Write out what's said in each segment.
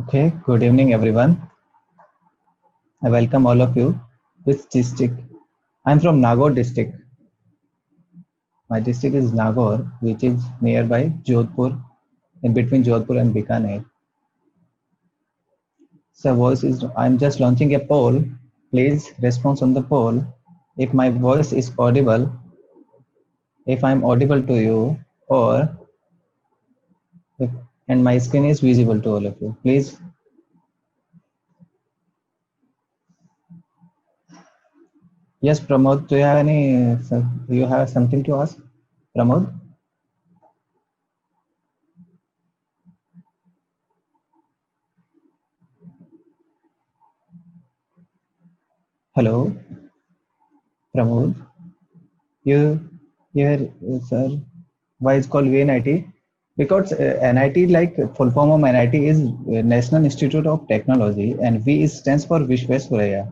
Okay, good evening everyone. I welcome all of you. Which district? I'm from Nagaur district. My district is Nagaur, which is nearby Jodhpur, in between Jodhpur and Bikaner. So voice is, I'm just launching a poll. Please respond on the poll. If my voice is audible, if I'm audible to you, or if, and my screen is visible to all of you. Please, yes, Pramod, do you have any, do you have something to ask? Pramod? Hello, Pramod? You, here, sir, why it's called VNIT? Because NIT, like full form of NIT is National Institute of Technology, and V stands for Vishwesvaraya.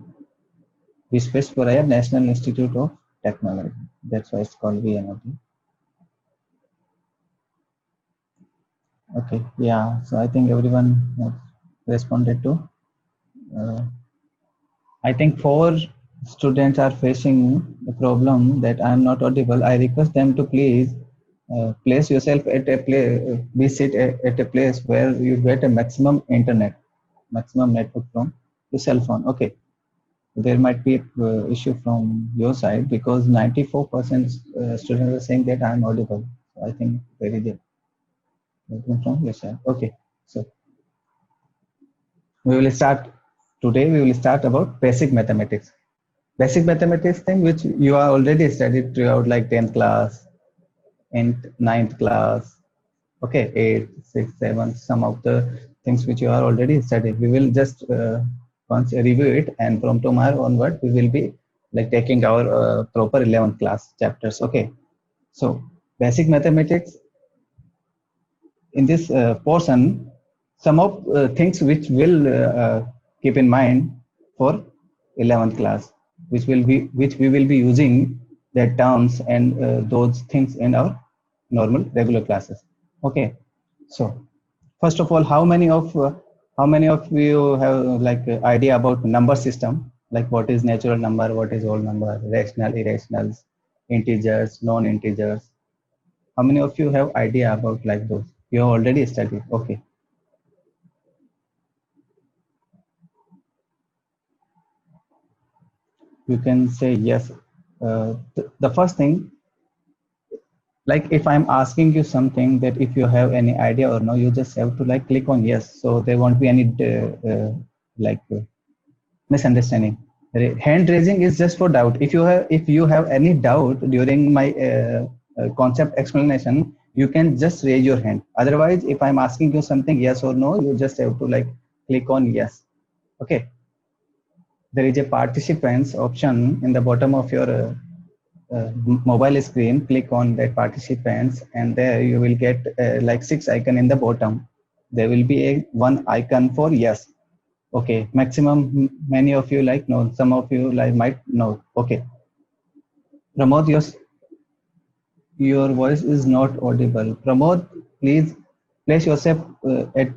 Vishwesvaraya National Institute of Technology. That's why it's called VNIT. Okay, yeah. So I think everyone has responded to. Uh, I think four students are facing the problem that I am not audible. I request them to please place yourself at a place, be sit at a place where you get a maximum internet, maximum network from your cell phone. Okay, there might be an issue from your side because 94% students are saying that I am audible. So I think there is a problem from your side. Okay, so we will start today. We will start about basic mathematics. Basic mathematics thing which you are already studied throughout like 10th class and ninth class, okay, 8, 6, 7, some of the things which you are already studied, we will just once review it, and from tomorrow onward we will be like taking our proper 11th class chapters. Okay, so basic mathematics, in this portion, some of things which will keep in mind for 11th class, which we will be using their terms and those things in our normal regular classes. Okay, so first of all, how many of you have like idea about number system, like what is natural number, what is whole number, rational, irrationals, integers, non-integers? How many of you have idea about like those? You have already studied. Okay. You can say yes. The first thing, like if I'm asking you something, that if you have any idea or no, you just have to like click on yes. So there won't be any like misunderstanding. Hand raising is just for doubt. If you have any doubt during my concept explanation, you can just raise your hand. Otherwise, if I'm asking you something yes or no, you just have to like click on yes. Okay. There is a participants option in the bottom of your mobile screen. Click on that participants, and there you will get like 6 icon in the bottom. There will be a one icon for yes. Okay, maximum many of you like know, some of you like might know. Okay, Pramod, your voice is not audible. Pramod, please place yourself at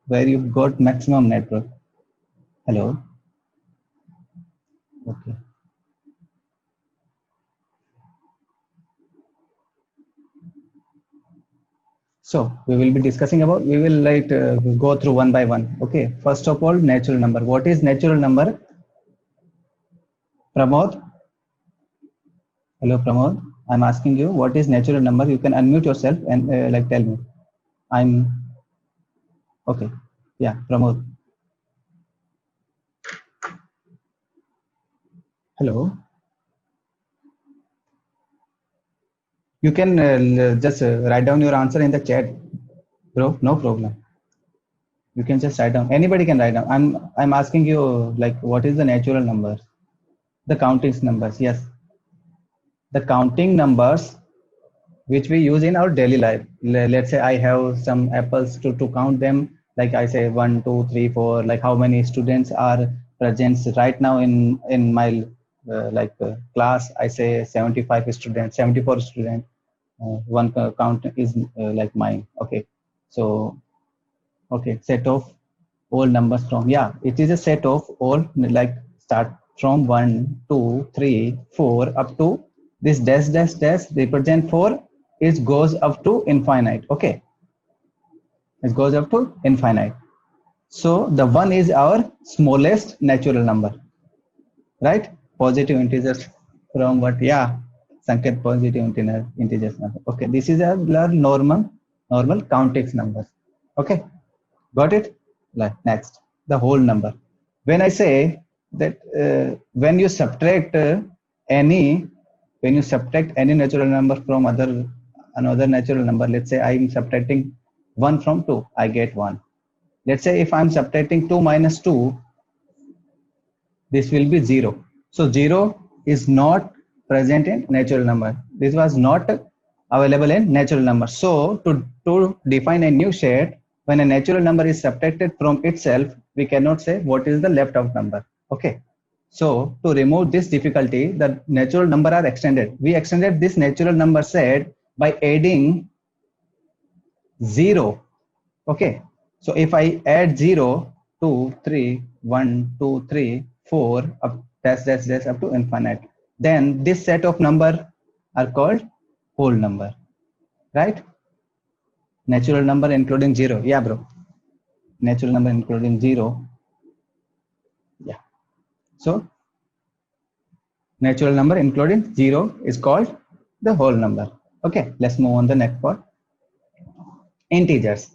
where you got maximum network. Hello. Okay. So we will be discussing about, we will like go through one by one. Okay. First of all, natural number. What is natural number? Pramod. Hello, Pramod. I'm asking you, what is natural number? You can unmute yourself and like tell me. I'm okay. Yeah, Pramod. Hello. You can just write down your answer in the chat, bro. No problem. You can just write down. Anybody can write down. I'm asking you like, what is the natural number? The counting numbers. Yes, the counting numbers which we use in our daily life. Let's say I have some apples to count them. Like I say 1, 2, 3, 4. Like how many students are present right now in my class? I say 75 students, 74 students. One count is like mine. Okay, so okay, set of all numbers from, yeah, it is a set of all, like start from 1 2 3 4 up to this dash dash dash represent 4. It goes up to infinite. Okay, it goes up to infinite. So the 1 is our smallest natural number, right? Positive integers from what? Yeah, Sanket, positive integers number. Okay, this is a normal count-x numbers. Okay, got it? Like next, the whole number. When I say that when you subtract any when you subtract any natural number from another natural number, let's say I'm subtracting 1 from 2, I get 1. Let's say if I'm subtracting 2 minus 2, this will be 0. So 0 is not present in natural number. This was not available in natural number. So to define a new set, when a natural number is subtracted from itself, we cannot say what is the left out number. Okay. So to remove this difficulty, the natural number are extended. We extended this natural number set by adding 0. Okay. So if I add 0, 2, 3, 1, 2, 3, 4, up dash dash dash up to infinite, then this set of number are called whole number, right? Natural number including 0. Yeah, bro. Natural number including 0. Yeah. So natural number including 0 is called the whole number. Okay. Let's move on the next part. Integers.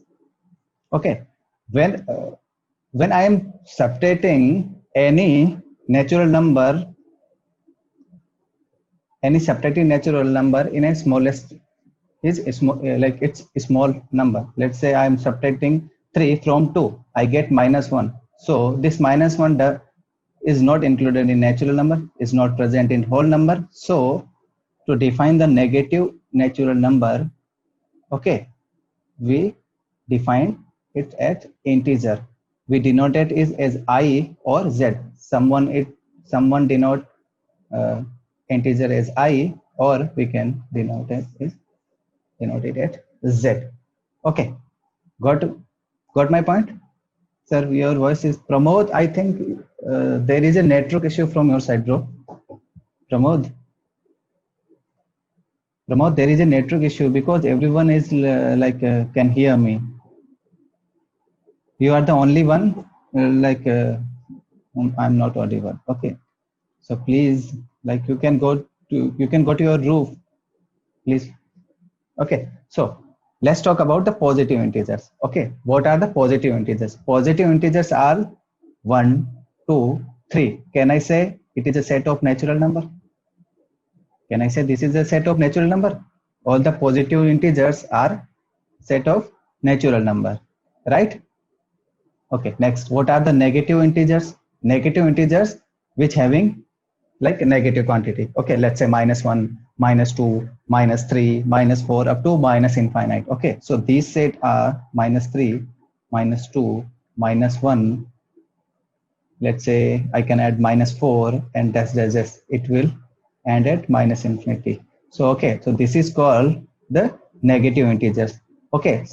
Okay. When I am subtracting any natural number, any subtracting natural number in a smallest is small, like it's a small number. Let's say I am subtracting 3 from 2, I get -1. So this -1 is not included in natural number, is not present in whole number. So to define the negative natural number, okay, we define it as integer. We denote it as I or Z. Someone denote integer as I, or we can denote it as Z. Okay, got my point, sir? Your voice is Pramod. I think there is a network issue from your side, bro. Pramod, there is a network issue because everyone is can hear me. You are the only one I'm not audible. Okay, so please, like you can go to your roof, please. Okay, so let's talk about the positive integers. Okay, what are the positive integers? Positive integers are 1, 2, 3. Can I say it is a set of natural number? Can I say this is a set of natural number? All the positive integers are set of natural number, right? Okay, next, what are the negative integers? Negative integers which having like a negative quantity. Okay, let's say -1, -2, -3, -4 up to minus infinite. Okay, so these set are -3, -2, -1. Let's say I can add -4 and dash. It will end at minus infinity. So okay, so this is called the negative integers. Okay,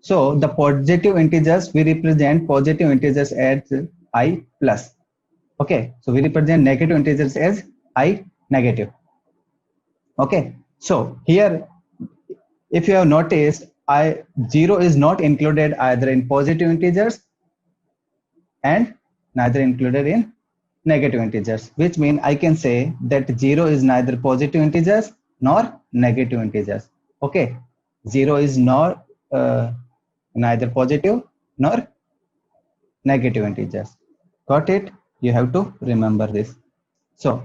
so the positive integers, we represent positive integers as I plus. Okay, so we represent negative integers as I negative. Okay, so here, if you have noticed, 0 is not included either in positive integers and neither included in negative integers, which means I can say that 0 is neither positive integers nor negative integers. Okay, 0 is not neither positive nor negative integers. Got it? You have to remember this. So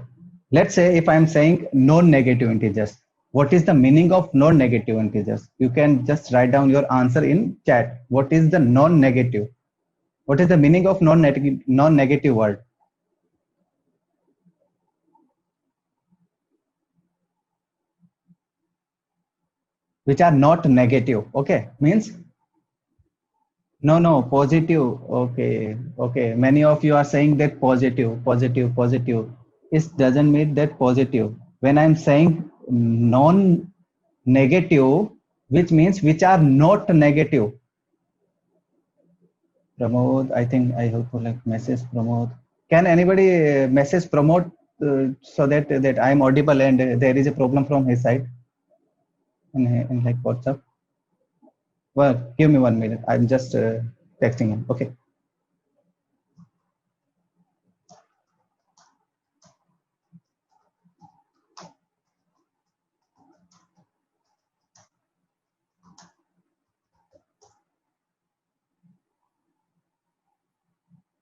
let's say if I'm saying non-negative integers, what is the meaning of non-negative integers? You can just write down your answer in chat. What is the non-negative? What is the meaning of non-negative word? Which are not negative. Okay, means no, positive. Okay. Many of you are saying that positive. It doesn't mean that positive. When I'm saying non-negative, which means which are not negative. Pramod, I think I have to like message Pramod. Can anybody message Pramod so that I am audible and there is a problem from his side in like WhatsApp? Well, give me 1 minute. I'm just texting him. Okay.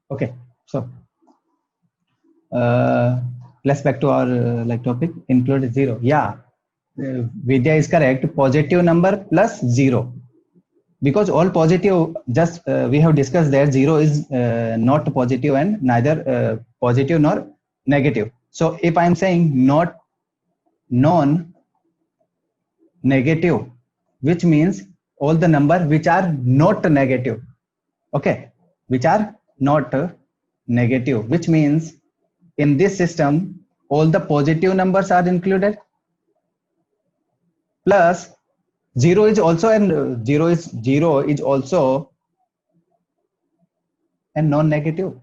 Okay. So uh, let's back to our like topic. Include zero. Yeah. Vidya is correct. Positive number plus zero. Because all positive, just we have discussed that zero is not positive and neither positive nor negative. So if I'm saying not non negative, which means all the number which are not negative, okay, which are not negative, which means in this system all the positive numbers are included, plus zero is also, and zero is also and non-negative.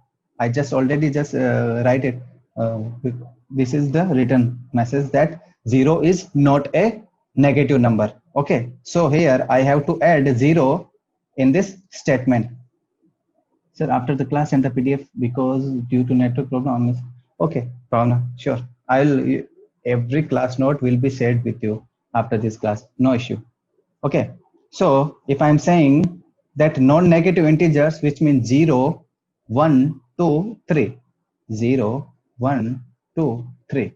I just already just write it. This is the written message that zero is not a negative number. Okay, so here I have to add zero in this statement. Sir, after the class send the PDF because due to network problem. Okay, Pavna, sure. I'll every class note will be shared with you after this class. No issue. Okay, so if I'm saying that non-negative integers, which means 0, 1, 2, 3, 0, 1, 2, 3.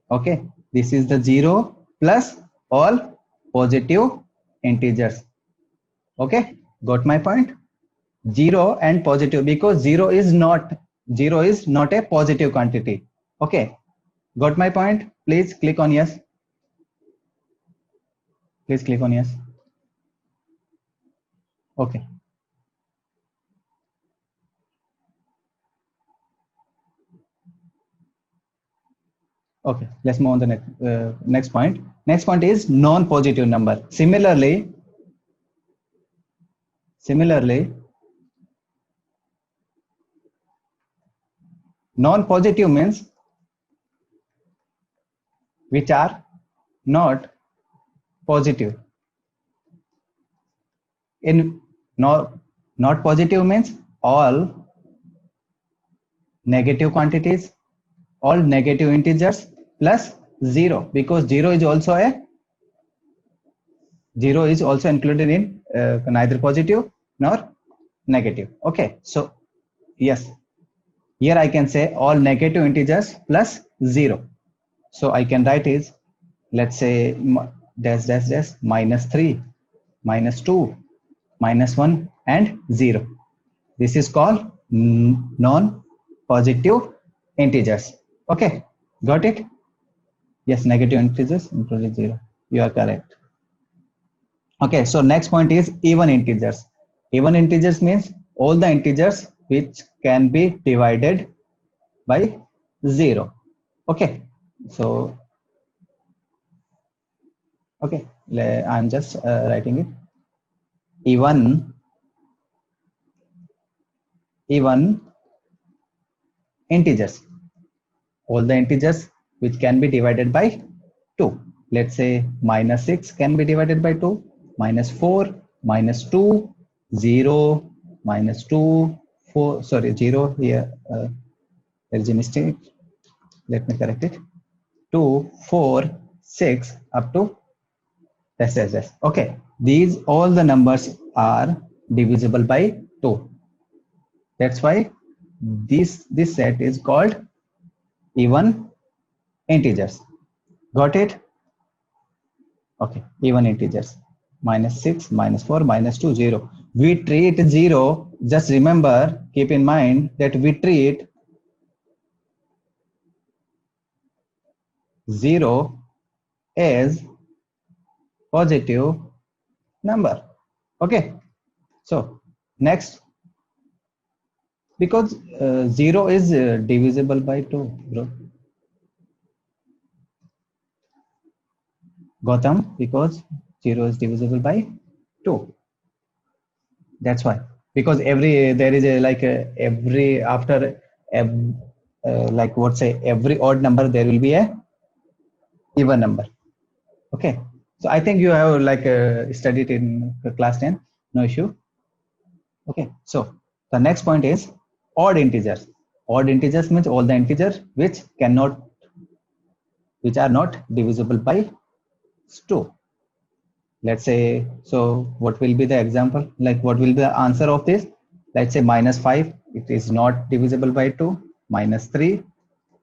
Okay, this is the 0 plus all positive integers. Okay, got my point? 0 and positive, because 0 is not a positive quantity. Okay, got my point? Please click on yes. Please click on yes. Okay. Okay, let's move on the next point. Next point is non-positive number. Similarly, non-positive means which are not positive. In not positive means all negative quantities, all negative integers plus zero, because zero is also included in neither positive nor negative. Okay, so yes, here I can say all negative integers plus 0. So I can write is, let's say dash dash dash minus 3, minus 2, minus 1 and 0. This is called non-positive integers. Okay, got it? Yes, negative integers including 0. You are correct. Okay, so next point is even integers. Even integers means all the integers which can be divided by 0. Okay, so okay, I'm just writing it. Even integers, all the integers which can be divided by 2. Let's say minus 6 can be divided by 2, minus 4, minus 2, 0, minus 2, 4, sorry, 0 here, there is a mistake. Let me correct it. 2, 4, 6 up to this. Okay, these all the numbers are divisible by 2. That's why this set is called even integers. Got it? Okay, even integers. Minus 6, minus 4, minus 2, 0. We treat 0, just remember, keep in mind that we treat 0 as positive number. Okay, so next, because 0 is divisible by 2, bro. Gotham, because 0 is divisible by 2. That's why. because every there is a like a, every after like what say every odd number there will be a even number. Okay, so I think you have like studied in class 10, no issue. Okay, so the next point is odd integers. Odd integers means all the integers which are not divisible by 2. Let's say, so what will be the example, like what will be the answer of this? Let's say minus 5, it is not divisible by 2. Minus 3,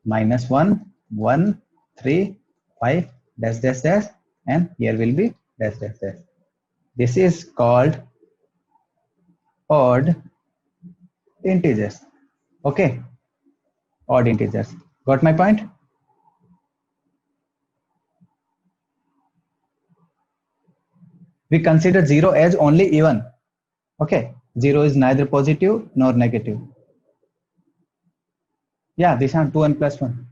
minus 1, 1, 3, 5, dash dash dash, and here will be dash dash dash. This is called odd integers. Okay, odd integers. Got my point? We consider 0 as only even. Okay, 0 is neither positive nor negative. Yeah, this is 2n plus 1.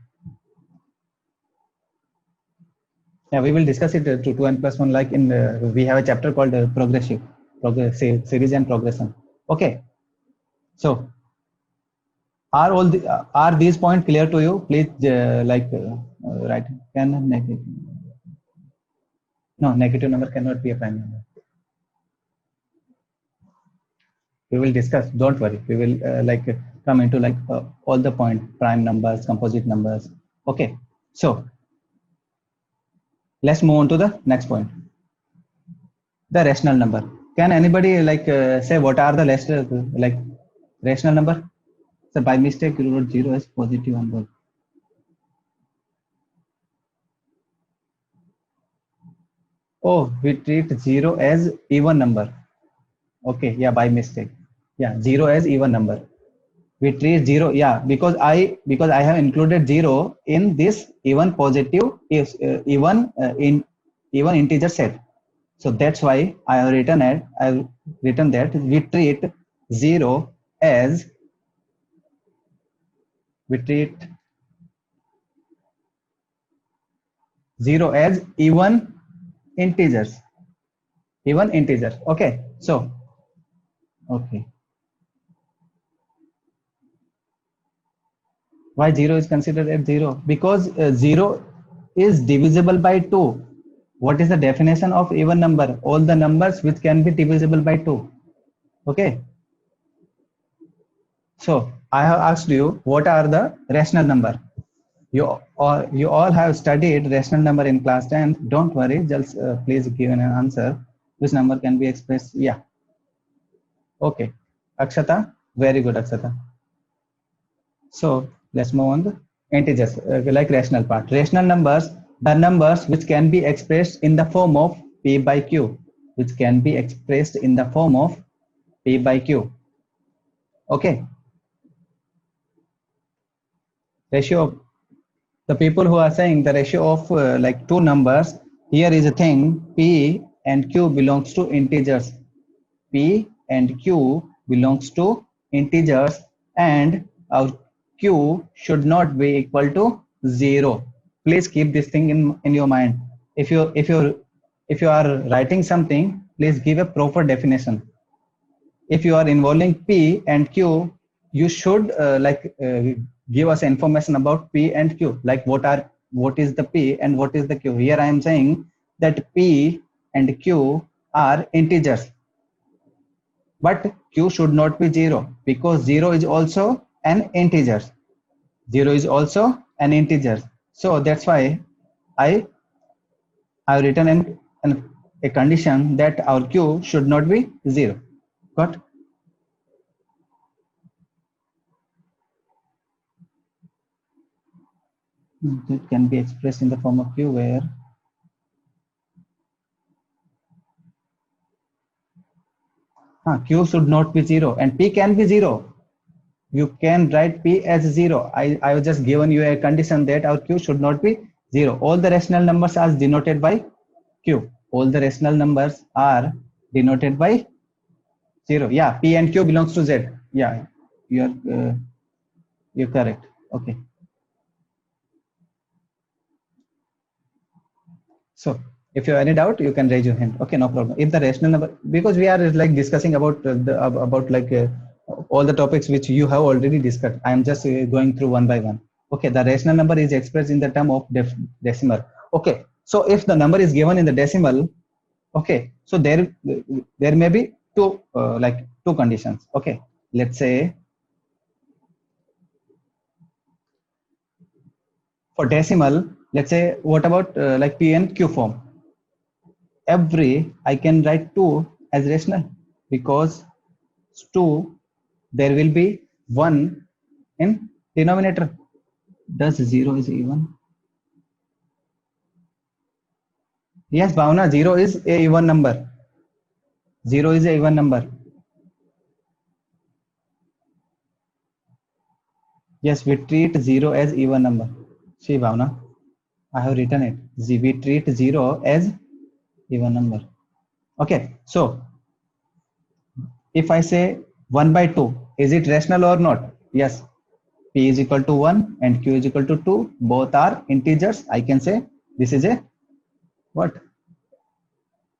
Yeah, we will discuss it to 2n plus 1, like in we have a chapter called progressive series and progression. Okay, so are these points clear to you? Please write. Can negative? No, negative number cannot be a prime number. We will discuss. Don't worry. We will come into all the point prime numbers, composite numbers. Okay, so let's move on to the next point. The rational number. Can anybody say what are the rational number? So by mistake you wrote 0 as positive number. Oh, we treat 0 as even number. Okay, yeah, by mistake. Yeah, 0 as even number. We treat 0, yeah, because I have included 0 in this even positive is even integer set. So that's why I've written that we treat 0 as we treat 0 as even integers. Even integers. Okay, so okay, why 0 is considered as 0? Because 0 is divisible by 2. What is the definition of even number? All the numbers which can be divisible by 2. Okay, so I have asked you what are the rational number. You all have studied rational number in class 10. Don't worry, just please give an answer. Which number can be expressed? Yeah. Okay. Akshata, very good, Akshata. So let's move on the integers, like rational part. Rational numbers, the numbers which can be expressed in the form of P by Q, which can be expressed in the form of P by Q. Okay. Ratio of the people who are saying the ratio of two numbers, here is a thing, P and Q belongs to integers. P and Q belongs to integers, and our Q should not be equal to 0. Please keep this thing in your mind. If you are writing something, please give a proper definition. If you are involving P and Q, you should give us information about P and Q, like what is the P and what is the Q. Here I am saying that P and Q are integers, but Q should not be 0, because 0 is also an integer. 0 is also an integer. So that's why I have written a condition that our Q should not be 0. Got? It can be expressed in the form of Q where Q should not be 0 and P can be 0. You can write P as 0. I have just given you a condition that our Q should not be 0. All the rational numbers are denoted by Q. All the rational numbers are denoted by 0. Yeah, P and Q belongs to Z. Yeah, you're correct. Okay. So If you have any doubt, you can raise your hand. Okay, no problem. If the rational number, because we are like discussing about about like all the topics which you have already discussed. I am just going through one by one. Okay, the rational number is expressed in the term of decimal. Okay, so if the number is given in the decimal, okay, so there may be two like two conditions. Okay, let's say for decimal, let's say what about like p and q form. Every I can write 2 as rational because 2 there will be 1 in denominator. Does 0 is even? Yes, Bhavna, 0 is a even number. 0 is a even number. Yes, we treat 0 as even number. See, Bhavna, I have written it. We treat 0 as even number. Okay, so if I say 1 by 2, is it rational or not? Yes, p is equal to 1 and q is equal to 2. Both are integers. I can say this is a what?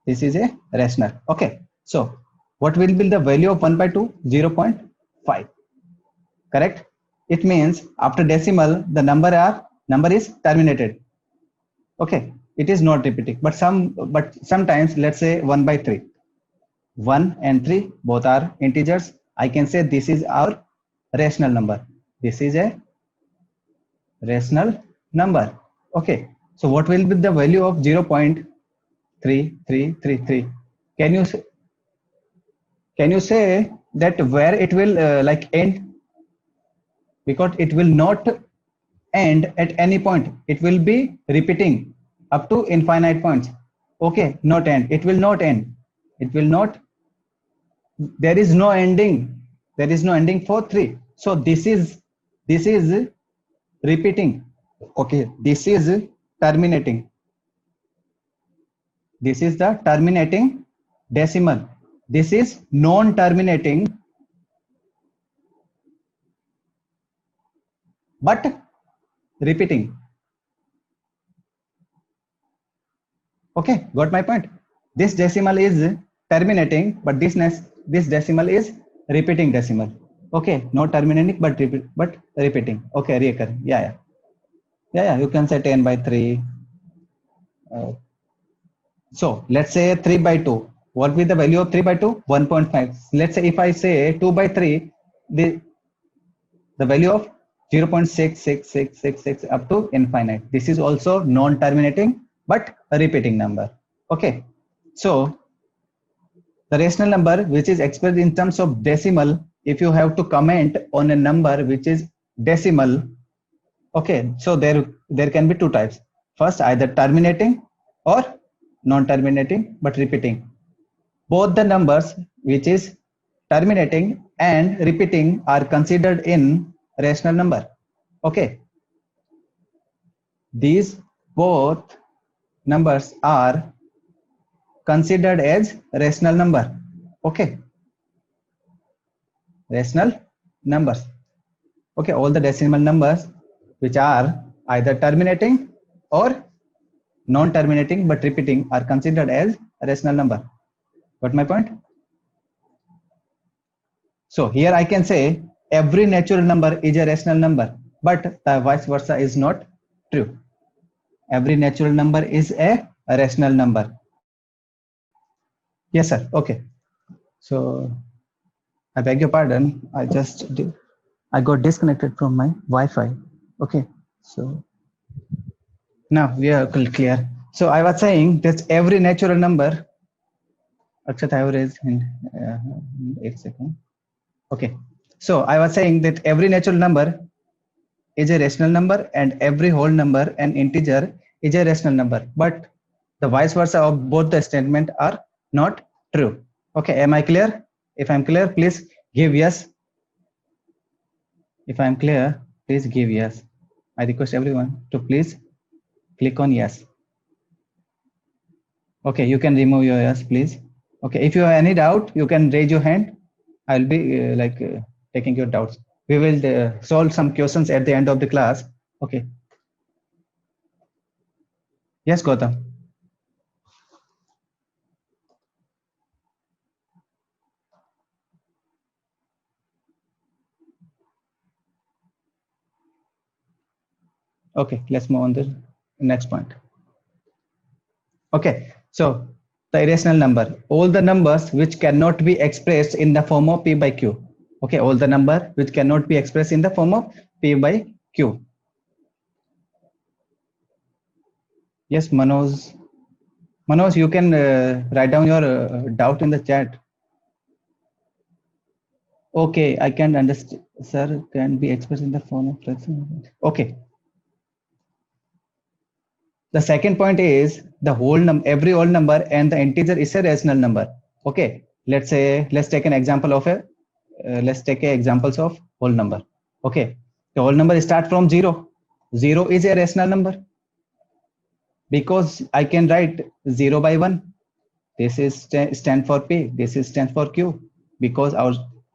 This is a rational. Okay, so what will be the value of 1 by 2? 0.5. Correct? It means after decimal the number is terminated. Okay, it is not repeating, but sometimes let's say 1 by 3. 1 and 3 both are integers. I can say this is our rational number. This is a rational number. Okay, so what will be the value of 0.3333? Can you say that where it will like end? Because it will not end at any point. It will be repeating up to infinite points. Okay, not end. It will not end. It will not. There is no ending. There is no ending for 3. So this is repeating. Okay, this is terminating. This is the terminating decimal. This is non-terminating but repeating. Okay, got my point? This decimal is terminating, but this decimal is repeating decimal. Okay, not terminating but repeating. Okay, recurring. Yeah, you can say 10 by 3. So let's say 3 by 2. What will be the value of 3 by 2? 1.5. Let's say if I say 2 by 3, the value of 0.66666 up to infinite. This is also non-terminating but a repeating number. Okay, so the rational number which is expressed in terms of decimal, if you have to comment on a number which is decimal, okay, so there can be two types. First, either terminating or non-terminating but repeating. Both the numbers which is terminating and repeating are considered in rational number. Okay, these both numbers are considered as rational number. Okay, rational numbers. Okay, all the decimal numbers which are either terminating or non-terminating but repeating are considered as a rational number. Got my point? So here I can say every natural number is a rational number, but the vice versa is not true. Every natural number is a rational number. Yes, sir. Okay. So I beg your pardon. I got disconnected from my Wi-Fi. Okay. So now we are clear. So I was saying that every natural number. Akshat, I have raised in 8 seconds. Okay. So I was saying that every natural number is a rational number and every whole number and integer is a rational number, but the vice versa of both the statement are not true. Okay, am I clear? If I'm clear, please give yes. If I'm clear, please give yes. I request everyone to please click on yes. Okay, you can remove your yes, please. Okay, if you have any doubt, you can raise your hand. I'll be taking your doubts. We will solve some questions at the end of the class. Okay. Yes, Gautam. Okay, let's move on to the next point. Okay, so the irrational number, all the numbers which cannot be expressed in the form of P by Q. Okay, all the number which cannot be expressed in the form of P by Q. Yes, Manoj. Manoj, you can write down your doubt in the chat. Okay, I can understand. Sir, can be expressed in the form of fraction. Okay. The second point is the whole number, every whole number and the integer is a rational number. Okay. Let's take an example of a, let's take examples of whole number. Okay. The whole number start from 0. 0 is a rational number because I can write 0 by 1. This is stand for P. This is stand for Q because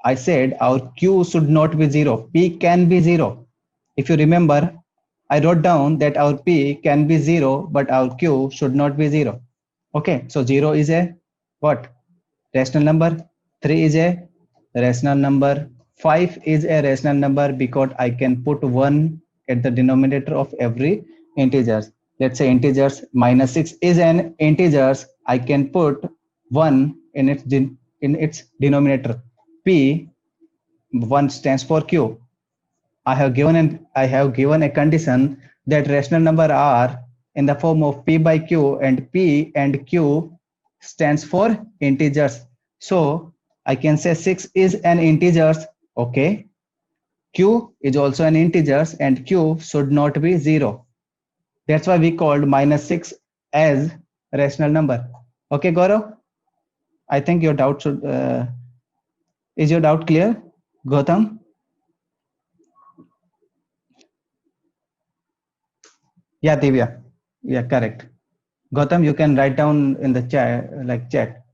I said our Q should not be 0. P can be 0. If you remember, I wrote down that our P can be 0, but our Q should not be 0. Okay, so 0 is a what? Rational number. 3 is a rational number. 5 is a rational number because I can put 1 at the denominator of every integers. Let's say integers -6 is an integers. I can put 1 in its denominator. P 1 stands for Q. I have given a condition that rational number are in the form of P by Q, and P and Q stands for integers. So I can say 6 is an integers. Okay. Q is also an integers and Q should not be 0. That's why we called -6 as a rational number. Okay, Gaurav? I think your doubt should, is your doubt clear, Gautam? Yeah, Divya. Yeah, correct. Gautam, you can write down in the chat, like chat.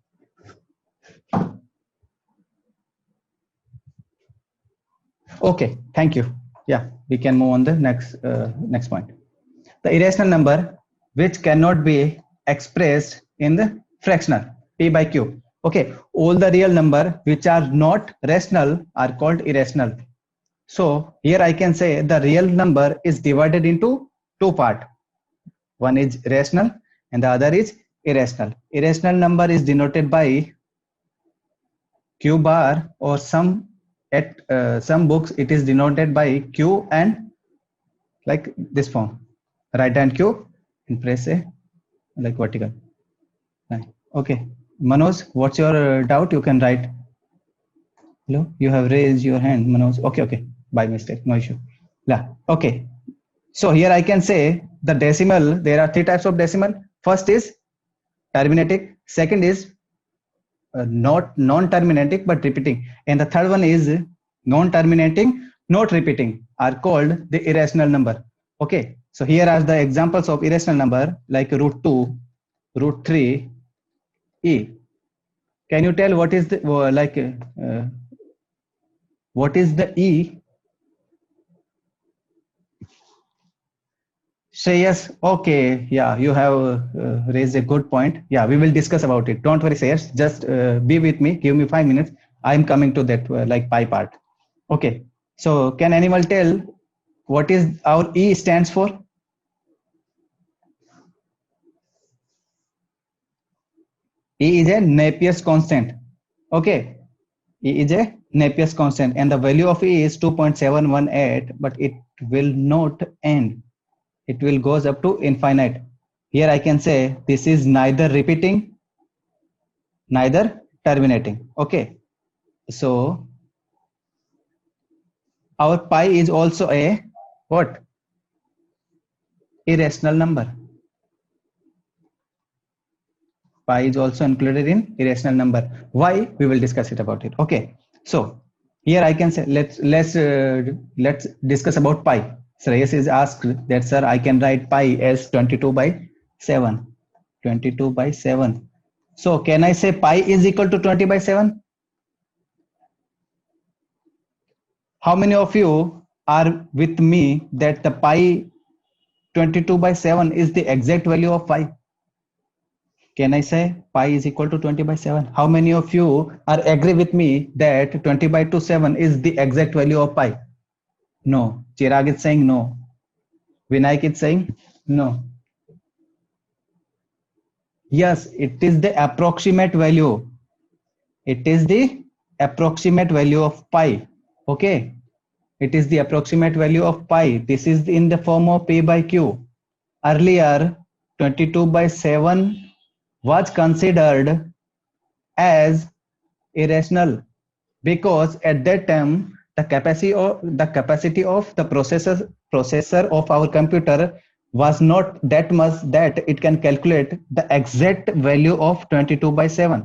Okay, thank you. Yeah, we can move on the next point. The irrational number which cannot be expressed in the fractional P by Q. Okay, all the real number which are not rational are called irrational. So here I can say the real number is divided into two parts. One is rational and the other is irrational. Irrational number is denoted by Q bar, or some books it is denoted by Q and like this form, right hand Q and press a like vertical. Okay, Manoj, what's your doubt? You can write. Hello, you have raised your hand, Manoj. Okay, by mistake, no issue. Yeah, okay. So here I can say the decimal, there are three types of decimal. First is terminating, second is not non-terminating but repeating, and the third one is non-terminating not repeating, are called the irrational number. Okay, so here are the examples of irrational number like √2, √3, e. Can you tell what is the what is the e? Shreyas, okay, yeah, you have raised a good point. Yeah, we will discuss about it. Don't worry, Shreyas, just be with me. Give me 5 minutes. I'm coming to that like pi part. Okay, so can anyone tell what is our E stands for? E is a Napier's constant. Okay, E is a Napier's constant, and the value of E is 2.718, but it will not end. It will goes up to infinite. Here I can say this is neither repeating, neither terminating. Okay, so our pi is also a what? Irrational number. Pi is also included in irrational number. Why? We will discuss it about it. Okay, so here I can say let's discuss about pi. Shreyas is asked that, sir, I can write pi as 22 by 7. 22 by 7. So can I say pi is equal to 20 by 7? How many of you are with me that the pi 22 by 7 is the exact value of pi? Can I say pi is equal to 20 by 7? How many of you are agree with me that 20 by 2 7 is the exact value of pi? No. Chirag is saying no. Vinayak is saying no. Yes, it is the approximate value. It is the approximate value of pi. Okay. It is the approximate value of pi. This is in the form of P by Q. Earlier, 22 by 7 was considered as irrational because at that time the capacity of the processor of our computer was not that much that it can calculate the exact value of 22 by 7.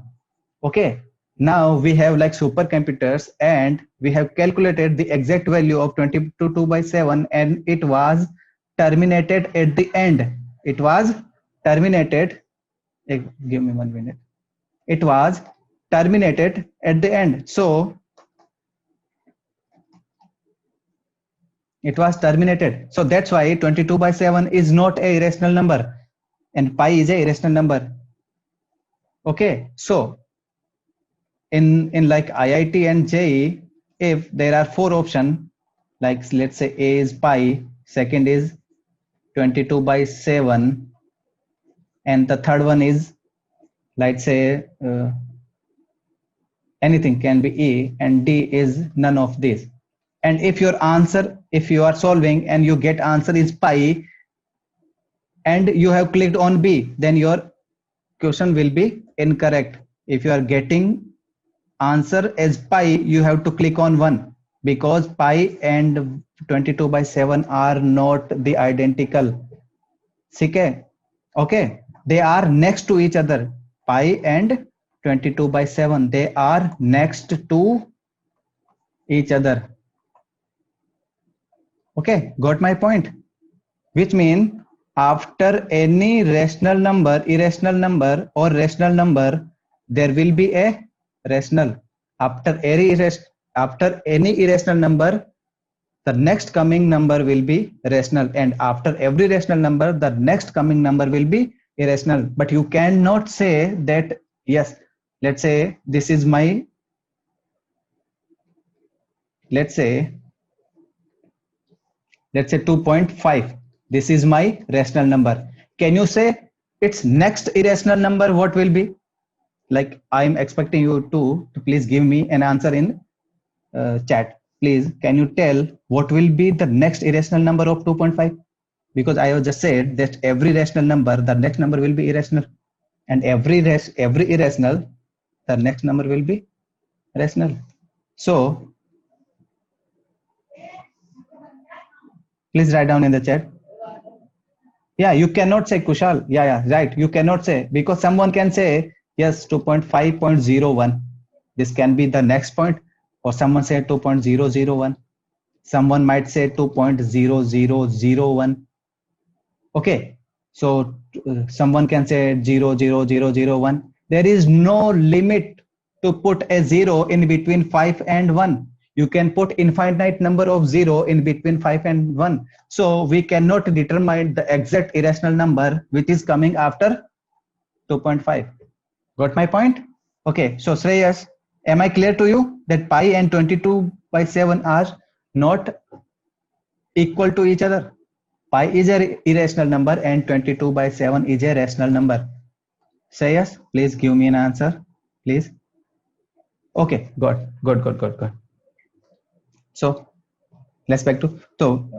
Okay, now we have like supercomputers and we have calculated the exact value of 22 by 7 and it was terminated at the end. It was terminated. Give me 1 minute. It was terminated at the end. So it was terminated. So that's why 22 by 7 is not a irrational number and pi is a irrational number. Okay, so in like IIT and JEE, if there are 4 options, like let's say A is pi, second is 22 by 7, and the third one is, let's say, anything can be E, and D is none of these. And if your answer, if you are solving and you get answer is pi, and you have clicked on B, then your question will be incorrect. If you are getting answer as pi, you have to click on 1 because pi and 22 by 7 are not the identical. Okay, okay, they are next to each other. Pi and 22 by 7, they are next to each other. Okay, got my point? Which means after any rational number, irrational number or rational number, there will be a rational. After any irrational number, the next coming number will be rational, and after every rational number, the next coming number will be irrational. But you cannot say that, yes, let's say this is my, let's say 2.5. This is my rational number. Can you say its next irrational number what will be? Like I'm expecting you to please give me an answer in chat. Please, can you tell what will be the next irrational number of 2.5? Because I have just said that every rational number, the next number will be irrational, and every irrational, the next number will be rational. So please write down in the chat. Yeah, you cannot say Kushal. Yeah, right. You cannot say because someone can say yes 2.5.01. This can be the next point, or someone say 2.001. Someone might say 2.0001. Okay, so someone can say 0.0001. There is no limit to put a 0 in between 5 and 1. You can put infinite number of 0 in between 5 and 1. So we cannot determine the exact irrational number which is coming after 2.5. Got my point? Okay, so Shreyas, am I clear to you that pi and 22 by 7 are not equal to each other? Pi is an irrational number and 22 by 7 is a rational number. Shreyas, please give me an answer, please. Okay, good. So let's back to, so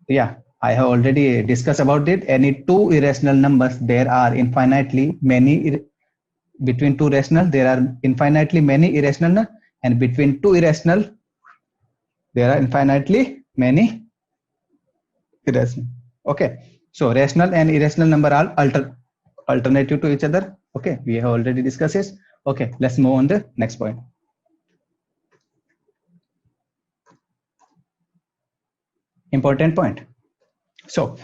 yeah, I have already discussed about it. Any two irrational numbers, there are infinitely many, between two rational, there are infinitely many irrational, and between two irrational, there are infinitely many irrational. Okay, so rational and irrational number are alternative to each other. Okay, we have already discussed this. Okay, let's move on the next point. Important point. So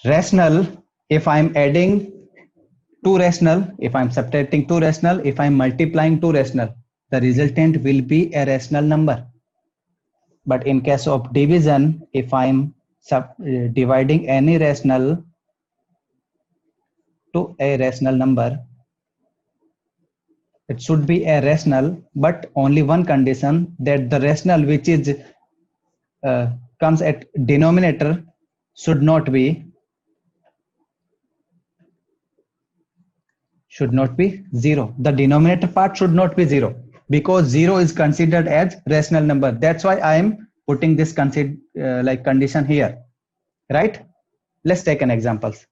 rational, if I'm adding two rational, if I'm subtracting two rational, if I'm multiplying two rational, the resultant will be a rational number. But in case of division, if I'm dividing any rational to a rational number, it should be a rational, but only one condition, that the rational which is comes at denominator should not be 0. The denominator part should not be 0 because 0 is considered as rational number. That's why I am putting this condition here, right? Let's take an examples.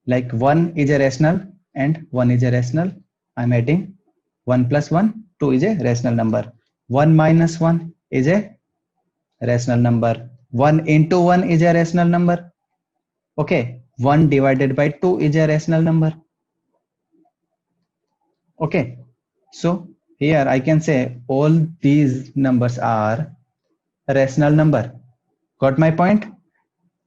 Like 1 is a rational and 1 is a rational. I'm adding 1 plus 1, 2 is a rational number. 1 minus 1 is a rational number. 1 into 1 is a rational number. Okay. 1 divided by 2 is a rational number. Okay. So here I can say all these numbers are rational number. Got my point?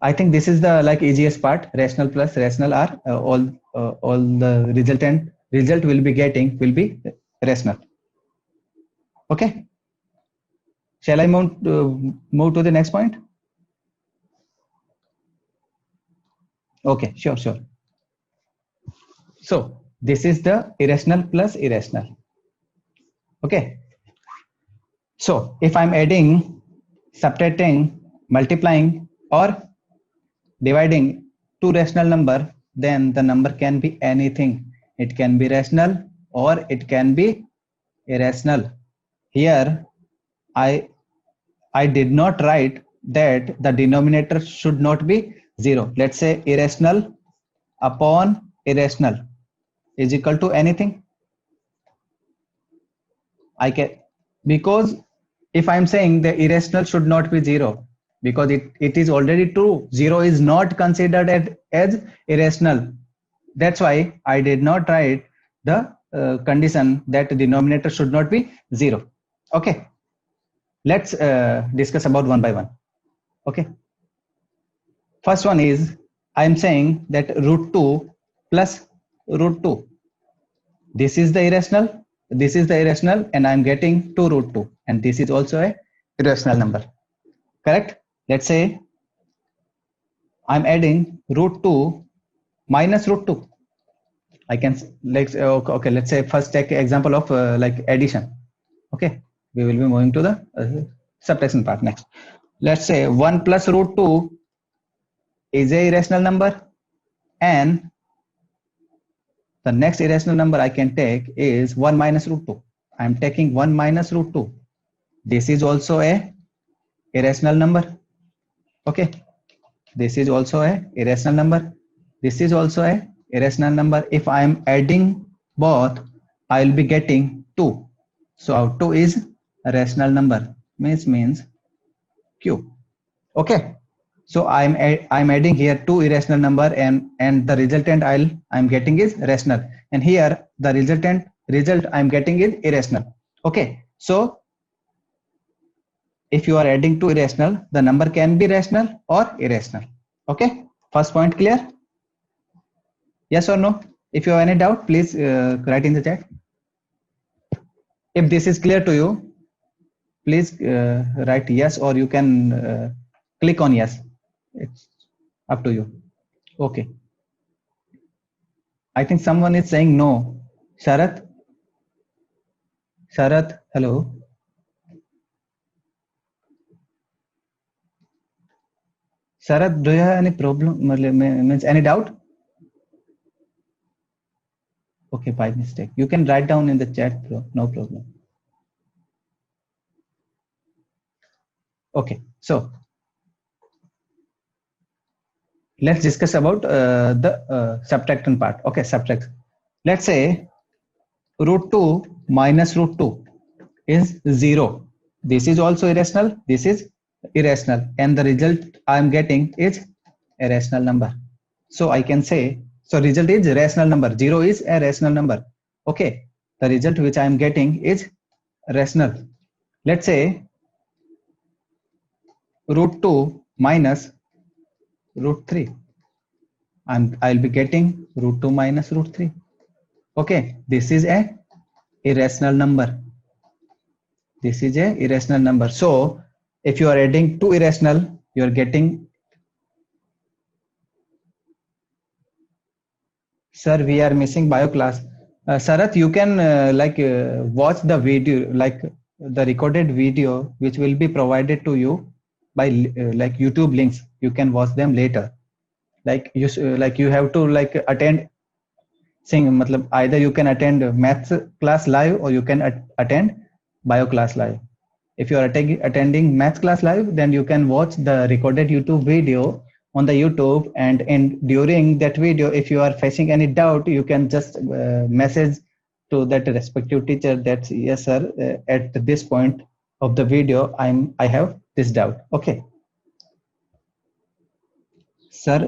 I think this is the easiest part. Rational plus rational are all the result will be rational. Okay. Shall I move to the next point? Okay, sure. So this is the irrational plus irrational. Okay. So if I'm adding, subtracting, multiplying, or dividing two rational number, then the number can be anything. It can be rational or it can be irrational. Here I did not write that the denominator should not be 0. Let's say irrational upon irrational is equal to anything. I can, because if I'm saying the irrational should not be 0, because it is already true, 0 is not considered as irrational. That's why I did not write the condition that the denominator should not be 0. Okay. Let's discuss about one by one. Okay. First one is, I'm saying that root 2 plus root 2. This is the irrational, and I'm getting 2 root 2, and this is also a irrational number. Correct? Let's say I'm adding root 2 minus root 2. I can let's say first take example of addition. Okay, we will be moving to the subtraction part next. Let's say 1 plus root 2 is a irrational number, and the next irrational number I can take is 1 minus root 2. I'm taking 1 minus root 2. This is also a irrational number. Okay, this is also a irrational number. This is also a irrational number. If I am adding both, I will be getting 2. So 2 is a rational number. Means Q. Okay. So I'm adding here 2 irrational number, and the resultant I'm getting is rational, and here the result I'm getting is irrational. Okay. So if you are adding 2 irrational, the number can be rational or irrational. Okay. First point clear? Yes or no? If you have any doubt, please write in the chat. If this is clear to you, please write yes, or you can click on yes. It's up to you. Okay. I think someone is saying no. Sharath, hello. Sharath, do you have any problem? Means any doubt? Okay, by mistake. You can write down in the chat, bro. No problem. Okay, so let's discuss about the subtraction part. Okay, subtract. Let's say root 2 minus root 2 is 0. This is also irrational. This is irrational, and the result I am getting is a rational number. So I can say, so result is rational number. 0 is a rational number. Okay, the result which I am getting is rational. Let's say root 2 minus root 3. I'll be getting root 2 minus root 3. Okay, this is a irrational number. This is a irrational number. So if you are adding 2 irrational, you are getting. Sir, we are missing bio class. Sarath, you can watch the video, the recorded video, which will be provided to you by YouTube links. You can watch them later. like you have to like attend sing matlab either you can attend maths class live or you can attend bio class live. If you are attending maths class live, then you can watch the recorded YouTube video on the YouTube, and during that video, if you are facing any doubt, you can just message to that respective teacher that yes sir, at this point of the video I have this doubt. Okay sir,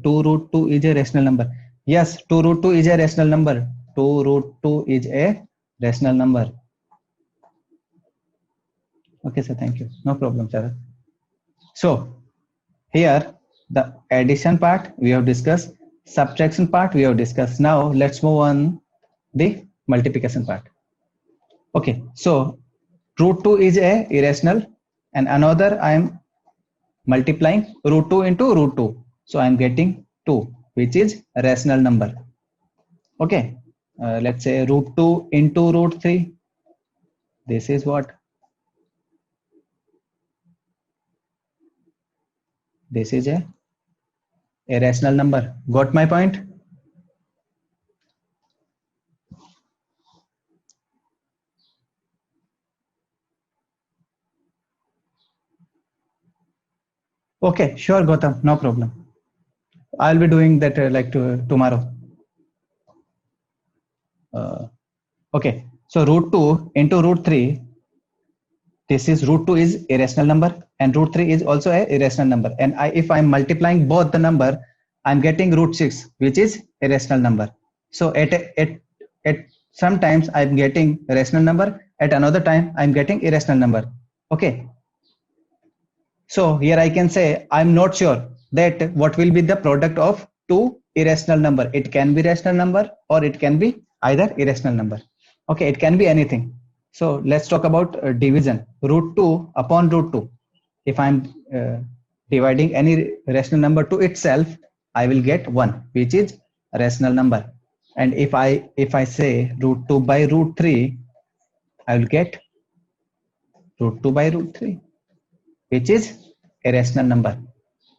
2 root 2 is a rational number. Yes, 2 root 2 is a rational number. 2 root 2 is a rational number. Okay sir, thank you, no problem sir. So here the addition part we have discussed, subtraction part we have discussed. Now let's move on the multiplication part. Okay, so root 2 is a irrational, and another I am multiplying root 2 into root 2, so I am getting 2, which is a rational number. Okay, let's say root 2 into root 3, this is what, this is a rational number. Got my point? Okay, sure Gautam, no problem. I'll be doing that tomorrow. Okay, so root 2 into root 3, this is root 2 is a rational number and root 3 is also a irrational number, and if I'm multiplying both the number, I'm getting root 6, which is a rational number. So at sometimes I'm getting a rational number, at another time I'm getting irrational number. Okay, so here I can say I'm not sure that what will be the product of two irrational number. It can be rational number or it can be either irrational number. Okay, it can be anything. So let's talk about division. Root 2 upon root 2. If I'm dividing any rational number to itself, I will get 1, which is a rational number. And if I say root 2 by root 3, I will get root 2 by root 3, which is a rational number.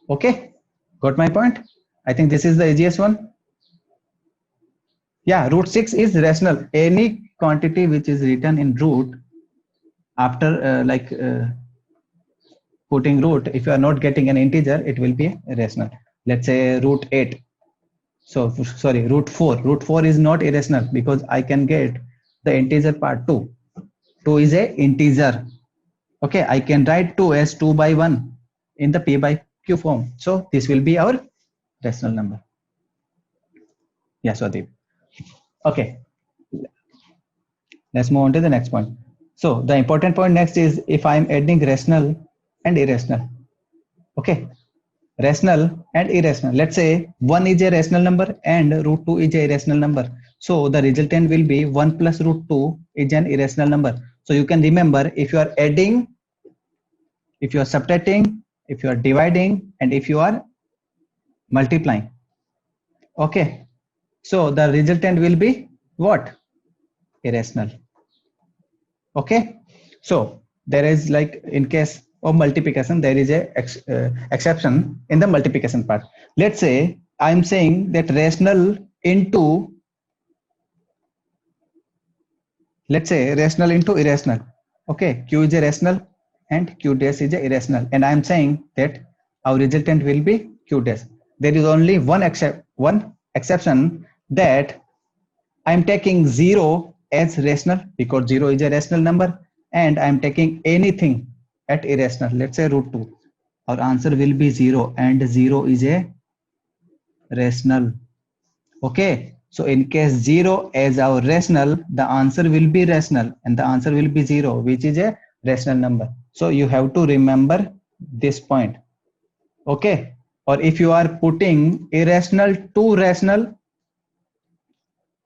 Okay, got my point? I think this is the easiest one. Yeah, root 6 is rational. Any quantity which is written in root after putting root, if you are not getting an integer, it will be irrational. Let's say root 8. So sorry, root 4. Root 4 is not irrational because I can get the integer part 2. 2 is a integer. Okay, I can write 2 as 2 by 1 in the p by q form. So this will be our rational number. Yes, Swadeep. Okay, let's move on to the next point. So the important point next is if I'm adding rational and irrational. Okay, rational and irrational. Let's say 1 is a rational number and root 2 is a irrational number. So the resultant will be 1 plus root 2 is an irrational number. So you can remember, if you are adding, if you are subtracting, if you are dividing, and if you are multiplying. Okay, so the resultant will be what? Irrational. Okay, so there is like in case of multiplication, there is a exception in the multiplication part. Let's say I'm saying that rational into, let's say rational into irrational. Okay, q is a rational and q dash is a irrational, and I'm saying that our resultant will be q dash. There is only one exception, that I'm taking 0 as rational because 0 is a rational number, and I'm taking anything at irrational. Let's say root 2. Our answer will be 0, and 0 is a rational. Okay, so in case 0 as our rational, the answer will be rational, and the answer will be 0, which is a rational number. So you have to remember this point. Okay, or if you are putting irrational to rational,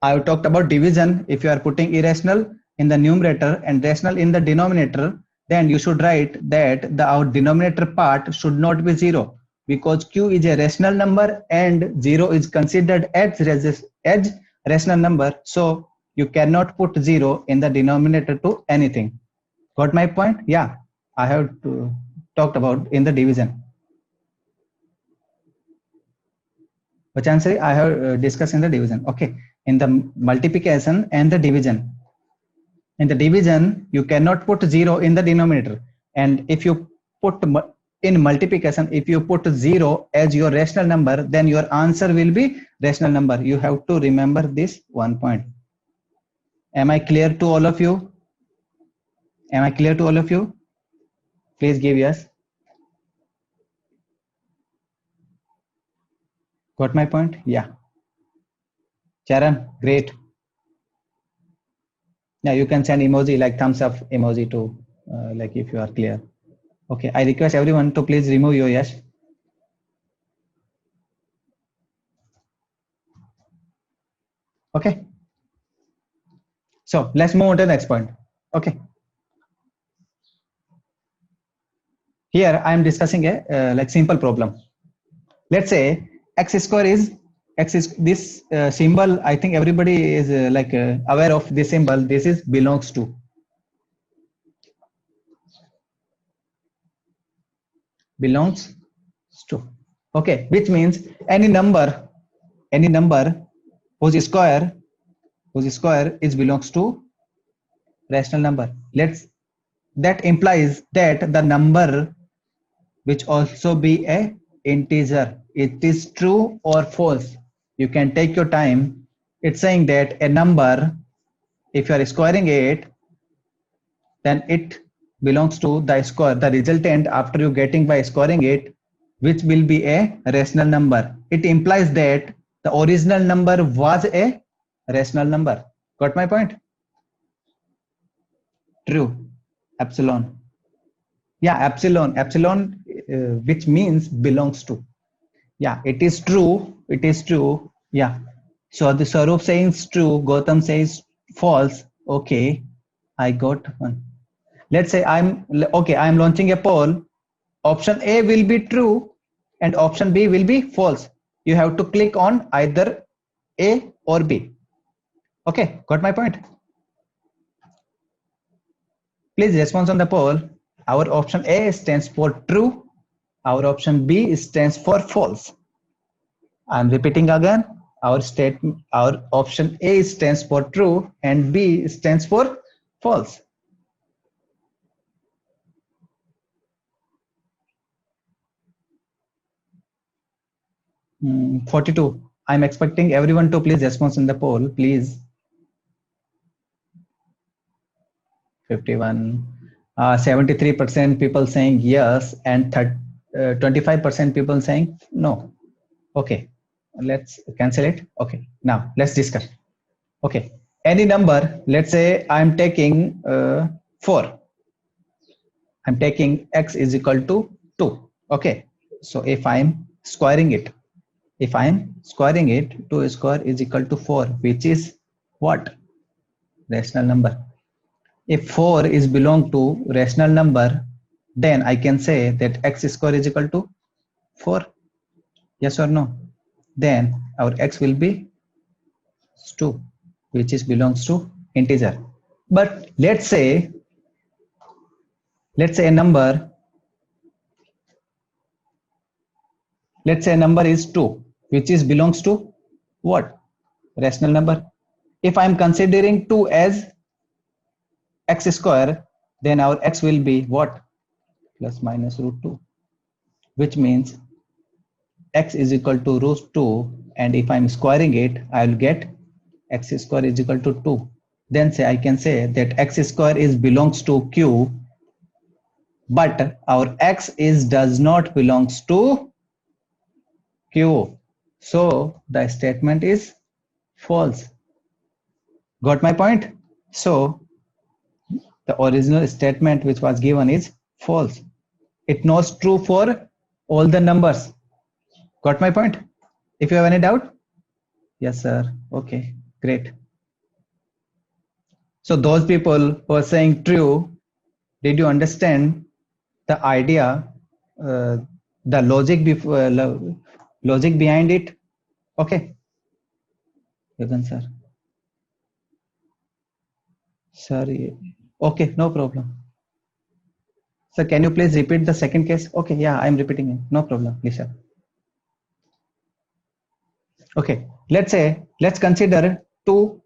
I have talked about division. If you are putting irrational in the numerator and rational in the denominator, then you should write that our denominator part should not be 0, because q is a rational number and 0 is considered as rational number. So you cannot put 0 in the denominator to anything. Got my point? Yeah, I have talked about in the division. Which answer I have discussed in the division. Okay, in the multiplication and the division. In the division, you cannot put 0 in the denominator. And if you put in multiplication, if you put 0 as your rational number, then your answer will be rational number. You have to remember this one point. Am I clear to all of you? Am I clear to all of you? Please give yes. Got my point? Yeah. Charan, great. Yeah, you can send emoji like thumbs up emoji to like if you are clear. Okay, I request everyone to please remove your yes. Okay. So let's move on to the next point. Okay. Here I am discussing a like simple problem. Let's say x square is x is this symbol. I think everybody is like aware of this symbol. This is belongs to. Okay, which means any number whose square is belongs to rational number. Let's that implies that the number which also be a integer. It is true or false. You can take your time. It's saying that a number, if you are squaring it, then it belongs to the square. The resultant after you getting by squaring it, which will be a rational number. It implies that the original number was a rational number. Got my point? True. Epsilon. Yeah, epsilon, which means belongs to. Yeah, it is true. It is true. Yeah. So the Sarup says true, Gautam says false. Okay, I got one. Let's say I'm launching a poll. Option A will be true and option B will be false. You have to click on either A or B. Okay, got my point? Please respond on the poll. Our option A stands for true. Our option B stands for false. I'm repeating again. Our option A stands for true and B stands for false. 42. I'm expecting everyone to please respond in the poll, please. 51. 73% people saying yes and 25% people saying no. Okay, let's cancel it. Okay, now let's discuss. Okay, any number, let's say I'm taking 4. I'm taking x is equal to 2. Okay, so if I'm squaring it, 2 square is equal to 4, which is what? Rational number. If 4 is belong to rational number, then I can say that x square is equal to 4. Yes or no? Then our x will be 2, which is belongs to integer. But let's say a number, is 2, which is belongs to what? Rational number. If I'm considering 2 as x square, then our x will be what? Plus minus root 2, which means x is equal to root 2, and if I'm squaring it, I'll get x square is equal to 2. Then I can say that x square is belongs to q, but our x is does not belongs to q. So the statement is false. Got my point? So the original statement which was given is false. It not true for all the numbers. Got my point? If you have any doubt? Yes, sir. Okay, great. So those people who are saying true, did you understand the idea, the logic behind it? Okay. Gagan sir. Sorry. Okay, no problem. Sir, can you please repeat the second case? Okay, yeah, I'm repeating it. No problem, Lisa. Okay, let's consider 2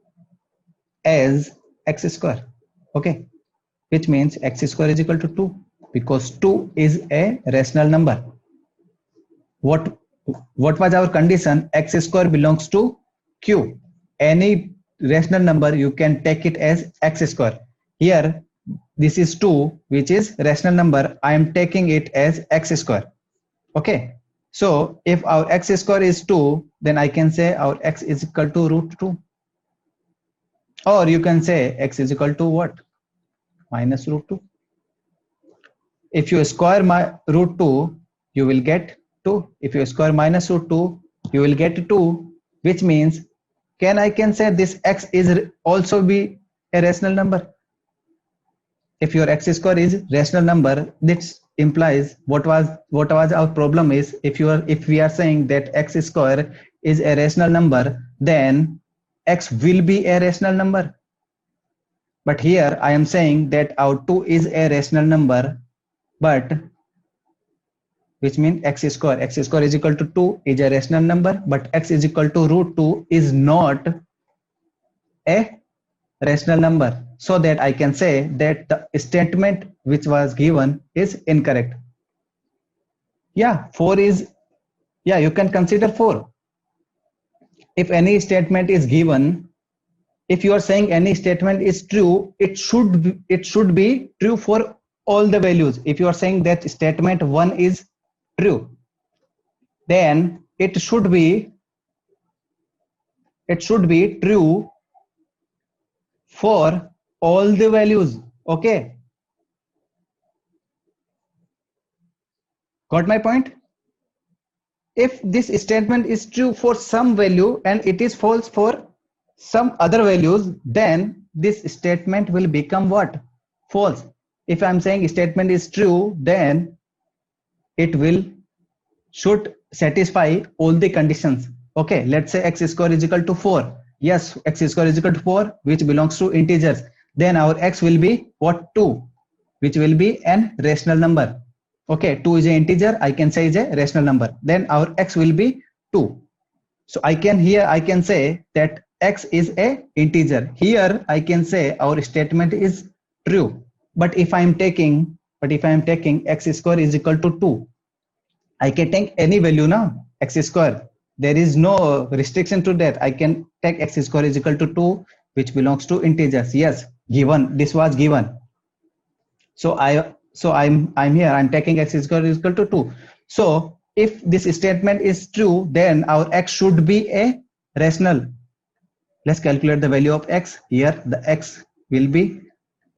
as x square. Okay, which means x square is equal to 2 because 2 is a rational number. What was our condition? X square belongs to Q. Any rational number you can take it as x square. Here this is 2 which is rational number. I am taking it as x square. Okay. So if our x square is 2, then I can say our x is equal to root 2. Or you can say x is equal to what? Minus root 2. If you square my root 2, you will get 2. If you square minus root 2, you will get 2, which means I can say this x is also be a rational number. If your x square is rational number, this implies what was our problem is if we are saying that x square is a rational number, then x will be a rational number. But here I am saying that our 2 is a rational number, but which means x square is equal to 2 is a rational number, but x is equal to root 2 is not a rational number, so that I can say that the statement which was given is incorrect. Yeah, 4 is, yeah, you can consider 4. If any statement is given, if you are saying any statement is true, it should be true for all the values. If you are saying that statement 1 is true, then it should be true for all the values. Okay, got my point? If this statement is true for some value and it is false for some other values, then this statement will become what? False. If I'm saying statement is true, then it will should satisfy all the conditions. Okay, let's say x square is equal to 4. Yes, x square is equal to 4, which belongs to integers. Then our x will be what? 2, which will be an rational number. Okay, 2 is an integer, I can say is a rational number. Then our x will be 2. So I can say that x is a integer. Here I can say our statement is true. But if I am taking x square is equal to 2, I can take any value now, x square. There is no restriction to that. I can take x square is equal to 2, which belongs to integers. Yes, given, this was given. So I'm here, I'm taking x square is equal to 2. So if this statement is true, then our x should be a rational. Let's calculate the value of x. Here the x will be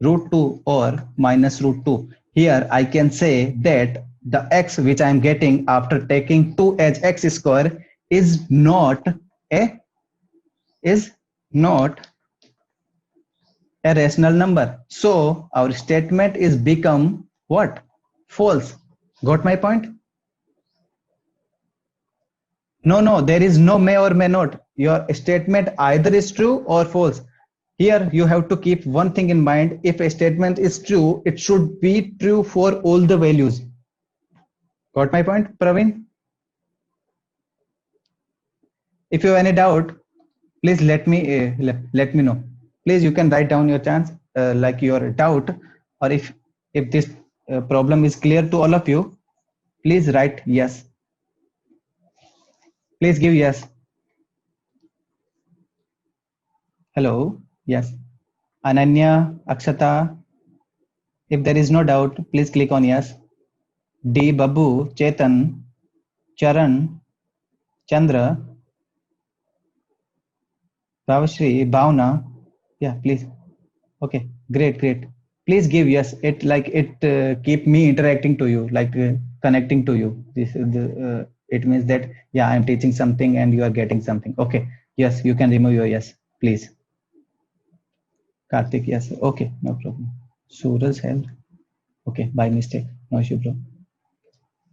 root 2 or minus root 2. Here I can say that the x which I am getting after taking 2 as x square is not a rational number. So our statement is become what? False. Got my point? No, there is no may or may not. Your statement either is true or false. Here you have to keep one thing in mind. If a statement is true, it should be true for all the values. Got my point, Praveen? If you have any doubt, please let me know. Please, you can write down your chance, like your doubt, or if this problem is clear to all of you, please write yes. Please give yes. Hello, yes. Ananya, Akshata. If there is no doubt, please click on yes. D. Babu, Chetan, Charan, Chandra, Bhavashri, Bhavna. Yeah, please. Okay, great. Please give yes. It keep me interacting to you, like connecting to you. This is it means that yeah, I'm teaching something and you are getting something. Okay, yes, you can remove your yes, please. Karthik, yes. Okay, no problem. Suraj help. Okay, by mistake. No issue, bro.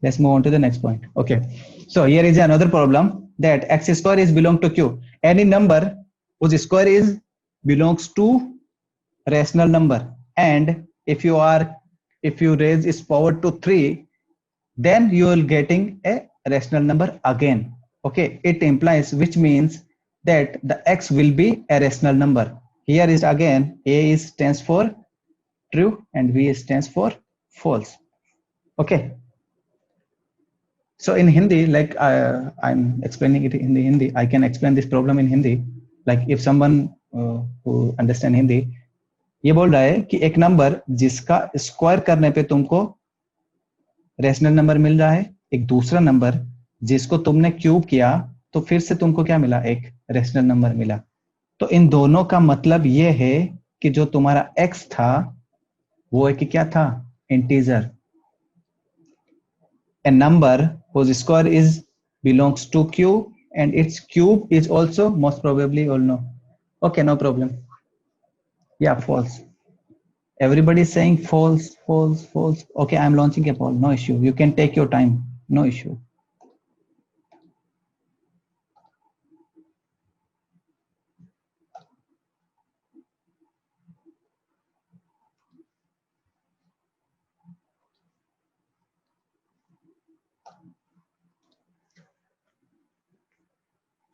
Let's move on to the next point. Okay, so here is another problem that x square is belong to Q. Any number whose square is belongs to rational number, and if you raise its power to 3, then you will getting a rational number again. Okay, it implies, which means that the x will be a rational number. Here is again a is stands for true and b stands for false. Okay, so in Hindi, like I'm explaining it in the Hindi, I can explain this problem in Hindi. Like if someone who understand Hindi, ये बोल रहा है कि एक number जिसका square करने पे तुमको रेशनल नंबर मिल रहा है, एक दूसरा नंबर जिसको तुमने क्यूब किया तो फिर से तुमको क्या मिला, एक रेशनल नंबर मिला. तो इन दोनों का मतलब ये है कि जो तुम्हारा x था वो है कि क्या था, integer. A number whose square is belongs to q and its cube is also most probably or no. Okay, no problem. Yeah, false. Everybody is saying false, false, false. Okay, I'm launching a poll. No issue. You can take your time. No issue.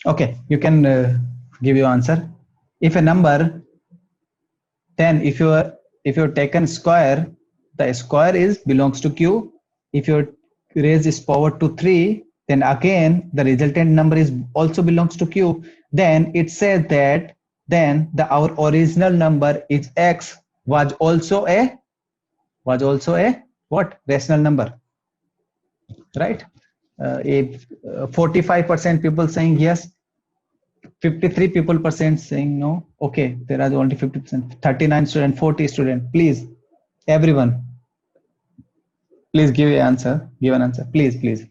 Okay, you can give your answer. If a number 10, if you're taken square, the square is belongs to q. If you raise this power to 3, then again the resultant number is also belongs to q. Then it says that then our original number is x was also a what, rational number, right? If 45% people saying yes, 53 people percent saying no. Okay, there are only 50%, 39 student, 40 student. Please, everyone, please give an answer. Give an answer, please, please.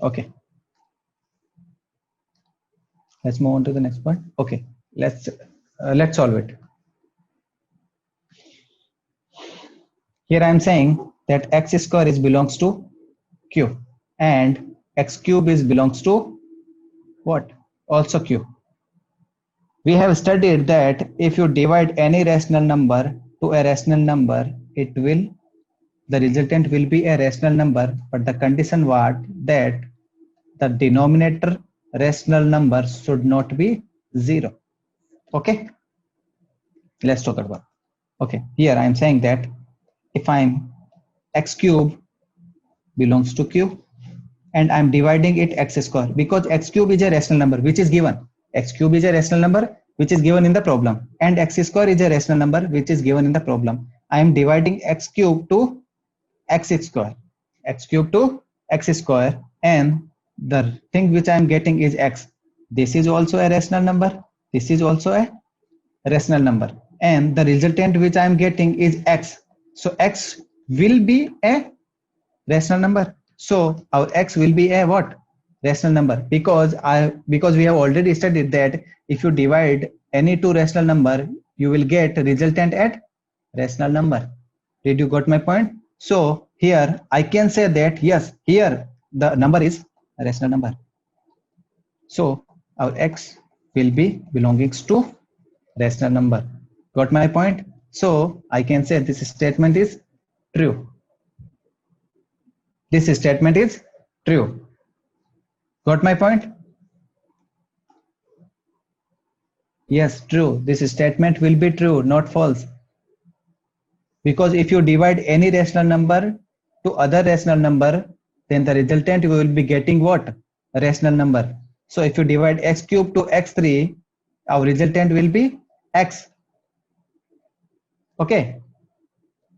Okay, let's move on to the next point. Okay, let's solve it. Here I am saying that x square is belongs to q and x cube is belongs to what, also q. We have studied that if you divide any rational number to a rational number, it will, the resultant will be a rational number, but the condition was that the denominator rational number should not be 0. Okay, let's talk about. Okay, here I am saying that if I'm x cube belongs to q and I'm dividing it x square, because x cube is a rational number which is given. X cube is a rational number which is given in the problem, and x square is a rational number which is given in the problem. I am dividing x cube to x square, x cube to x square, and the thing which I am getting is x. This is also a rational number. This is also a rational number, and the resultant which I am getting is x. So x will be a rational number. So our x will be a what, rational number, because we have already studied that if you divide any two rational number, you will get resultant at rational number. Did you got my point? So here I can say that yes, here the number is a rational number. So our x will be belongings to rational number. Got my point? So I can say this statement is true. This statement is true. Got my point? Yes, true. This statement will be true, not false. Because if you divide any rational number to other rational number, then the resultant will be getting what? A rational number. So if you divide x cube to x3, our resultant will be x. Okay.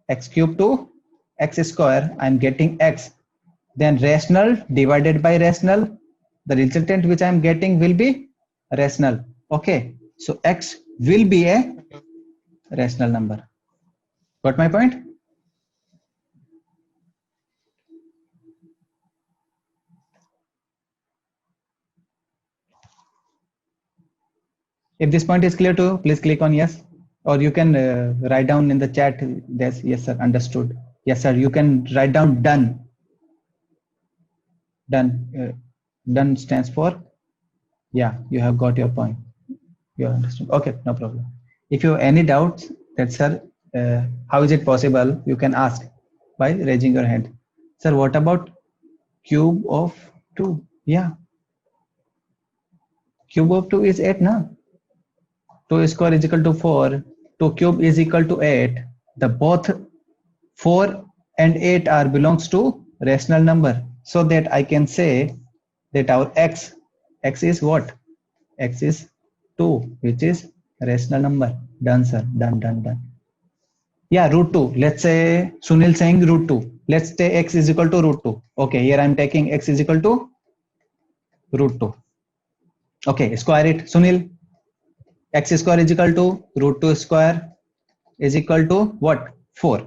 X cube to x square, I'm getting x. Then rational divided by rational, the resultant which I'm getting will be rational. Okay, so x will be a rational number. Got my point? If this point is clear to you, please click on yes, or you can write down in the chat. There's yes sir, understood. Yes sir, you can write down done. Done. Done stands for yeah, you have got your point. You understood. Okay, no problem. If you have any doubts, that sir, how is it possible? You can ask by raising your hand. Sir, what about cube of 2? Yeah, cube of 2 is 8 na? 2 square is equal to 4. 2 cube is equal to 8. The both 4 and 8 are belongs to rational number. So that I can say that our x is what? X is 2, which is rational number. Done, sir. Done, done, done. Yeah, root 2. Let's say Sunil saying root 2. Let's say x is equal to root 2. Okay, here I'm taking x is equal to root 2. Okay, square it. Sunil, x square is equal to root 2 square is equal to what? 4.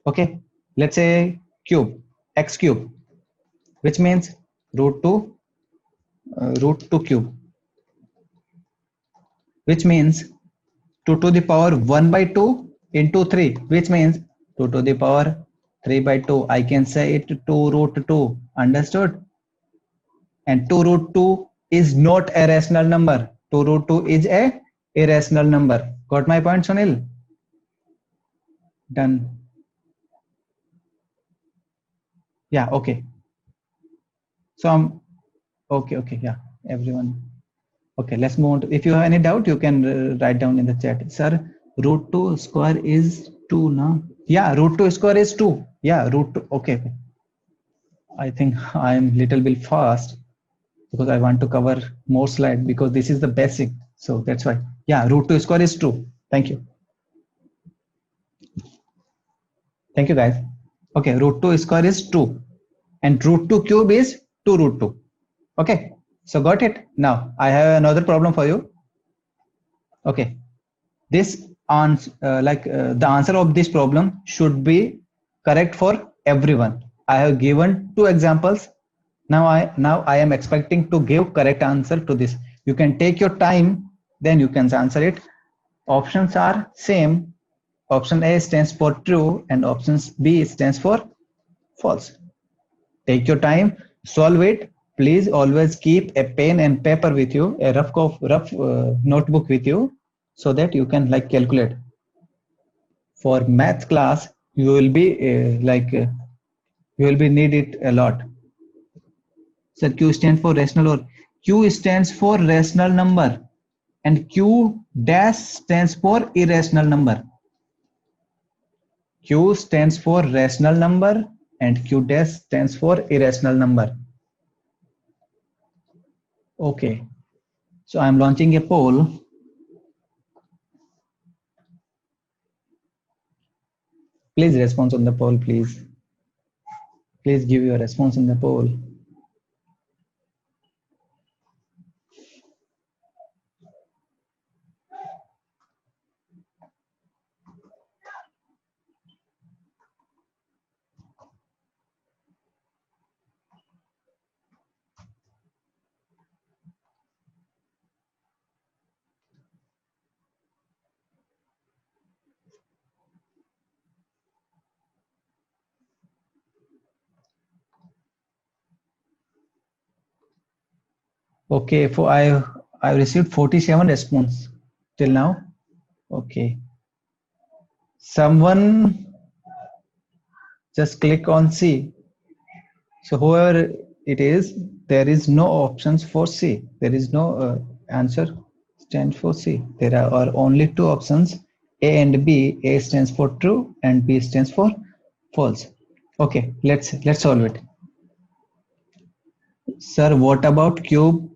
Okay, let's say cube, x cube, which means root 2 cube, which means 2 to the power 1 by 2 into 3, which means 2 to the power 3 by 2. I can say it 2 root 2. Understood? And 2 root 2 is not a rational number. 2 root 2 is a irrational number. Got my point, Sunil? Done. Yeah, okay. So I'm okay, yeah, everyone. Okay, let's move on to, if you have any doubt, you can write down in the chat. Sir, root 2 square is 2, no? Yeah, root 2 square is 2. Yeah, root 2. Okay. I think I'm little bit fast because I want to cover more slide because this is the basic. So that's why. Yeah, root 2 square is 2. Thank you. Thank you, guys. Okay, root 2 square is 2. And root 2 cube is 2 root 2. Okay, so got it. Now I have another problem for you. Okay, this the answer of this problem should be correct for everyone. I have given 2 examples. Now I am expecting to give correct answer to this. You can take your time, then you can answer it. Options are same. Option A stands for true and options B stands for false. Take your time, solve it. Please always keep a pen and paper with you, a rough notebook with you, so that you can like calculate. For math class, you will be you will be need it a lot. So Q stands for rational, or Q stands for rational number, and Q dash stands for irrational number. Q stands for rational number and Q dash stands for irrational number. Okay, so I'm launching a poll. Please respond on the poll, please. Please give your response in the poll. Okay, for I received 47 response till now. Okay, someone just click on C. So whoever it is, there is no options for C. There is no answer stand for C. There are only 2 options, A and B. A stands for true and B stands for false. Okay, let's solve it. Sir, what about cube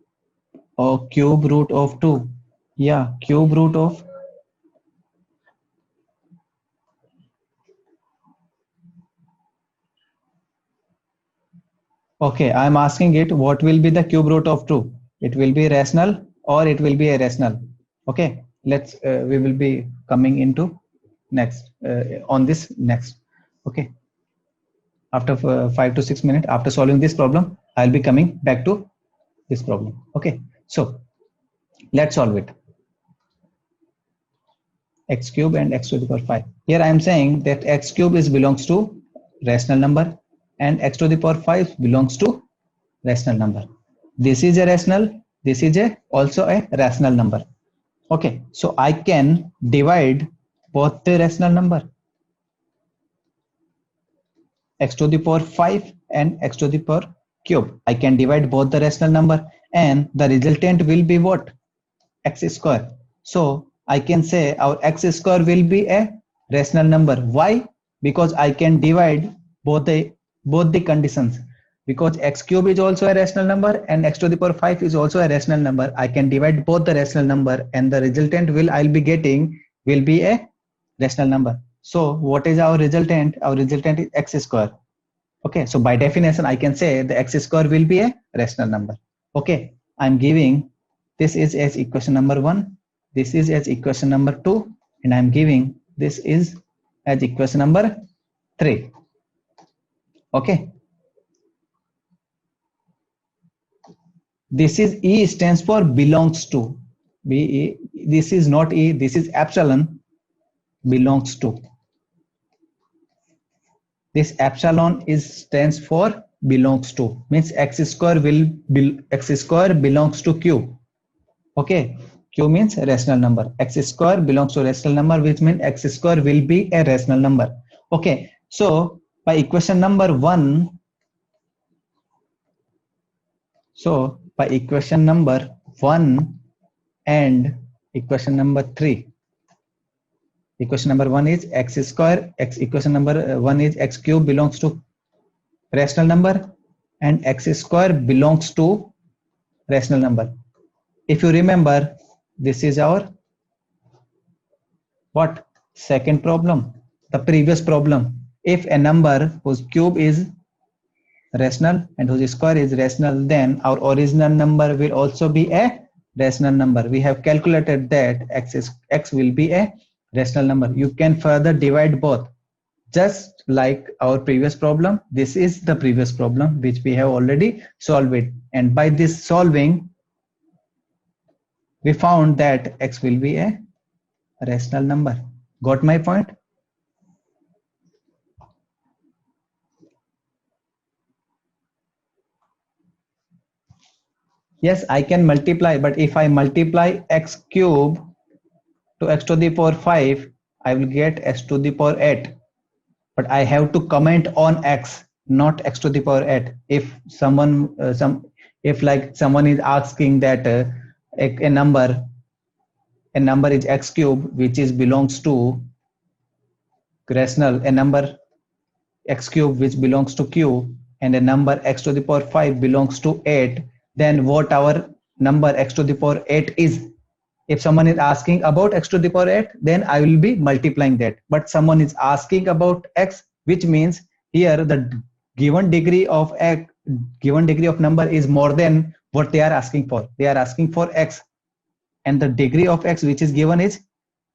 or cube root of 2? Yeah, cube root of. Okay, I'm asking it, what will be the cube root of 2? It will be rational or it will be irrational. Okay, we will be coming into next, on this next. Okay, after 5 to 6 minutes, after solving this problem, I'll be coming back to this problem. Okay, so let's solve it. X cube and x to the power 5. Here I am saying that x cube belongs to rational number and x to the power 5 belongs to rational number. This is a rational, this is also a rational number. Okay, so I can divide both the rational number, x to the power 5 and x to the power cube. I can divide both the rational number and the resultant will be what? X square. So I can say our x square will be a rational number. Why? Because I can divide both the conditions. Because x cube is also a rational number and x to the power 5 is also a rational number. I can divide both the rational number and the resultant I'll be getting will be a rational number. So what is our resultant? Our resultant is x square. Okay, so by definition, I can say the x square will be a rational number. Okay, I'm giving this is as equation number 1, this is as equation number 2, and I'm giving this is as equation number 3. Okay, this is E stands for belongs to. BE, this is not E, this is epsilon belongs to. This epsilon is stands for belongs to, means x square belongs to q. Okay, q means rational number, x square belongs to rational number, which means x square will be a rational number. Okay, so by equation number 1, so by equation number 1 and equation number 3, equation number 1 is x square, equation number 1 is x cube belongs to rational number and x square belongs to rational number. If you remember, this is our what? Second problem, the previous problem. If a number whose cube is rational and whose square is rational, then our original number will also be a rational number. We have calculated that x will be a rational number. You can further divide both. Just like our previous problem, this is the previous problem which we have already solved it. And by this solving, we found that x will be a rational number. Got my point? Yes, I can multiply, but if I multiply x cube to x to the power 5, I will get x to the power 8. But I have to comment on x, not x to the power 8. If someone, if like someone is asking that a number is x cube, which is belongs to rational, a number x cube which belongs to q, and a number x to the power 5 belongs to 8, then what our number x to the power 8 is? If someone is asking about x to the power 8, then I will be multiplying that. But someone is asking about x, which means here the given degree of x, given degree of number is more than what they are asking for. They are asking for x, and the degree of x which is given is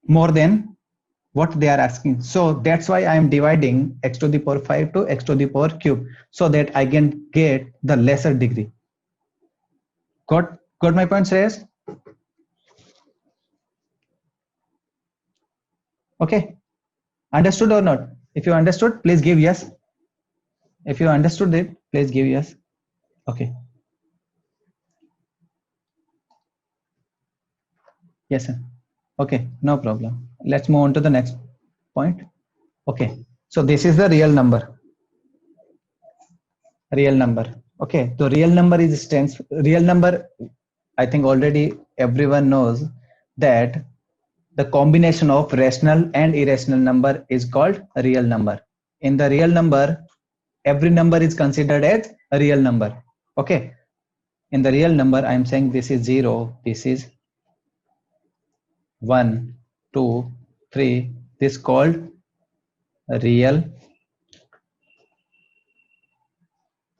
more than what they are asking. So that's why I am dividing x to the power 5 to x to the power cube, so that I can get the lesser degree. Got my point, Shreyas? Okay, understood or not? If you understood, please give yes. If you understood it, please give yes. Okay. Yes, sir. Okay, no problem. Let's move on to the next point. Okay, so this is the real number. Real number. Okay, so real number is stands real number. I think already everyone knows that the combination of rational and irrational number is called a real number. In the real number, every number is considered as a real number. Okay, in the real number, I am saying this is 0, this is 1, 2, 3. This is called a real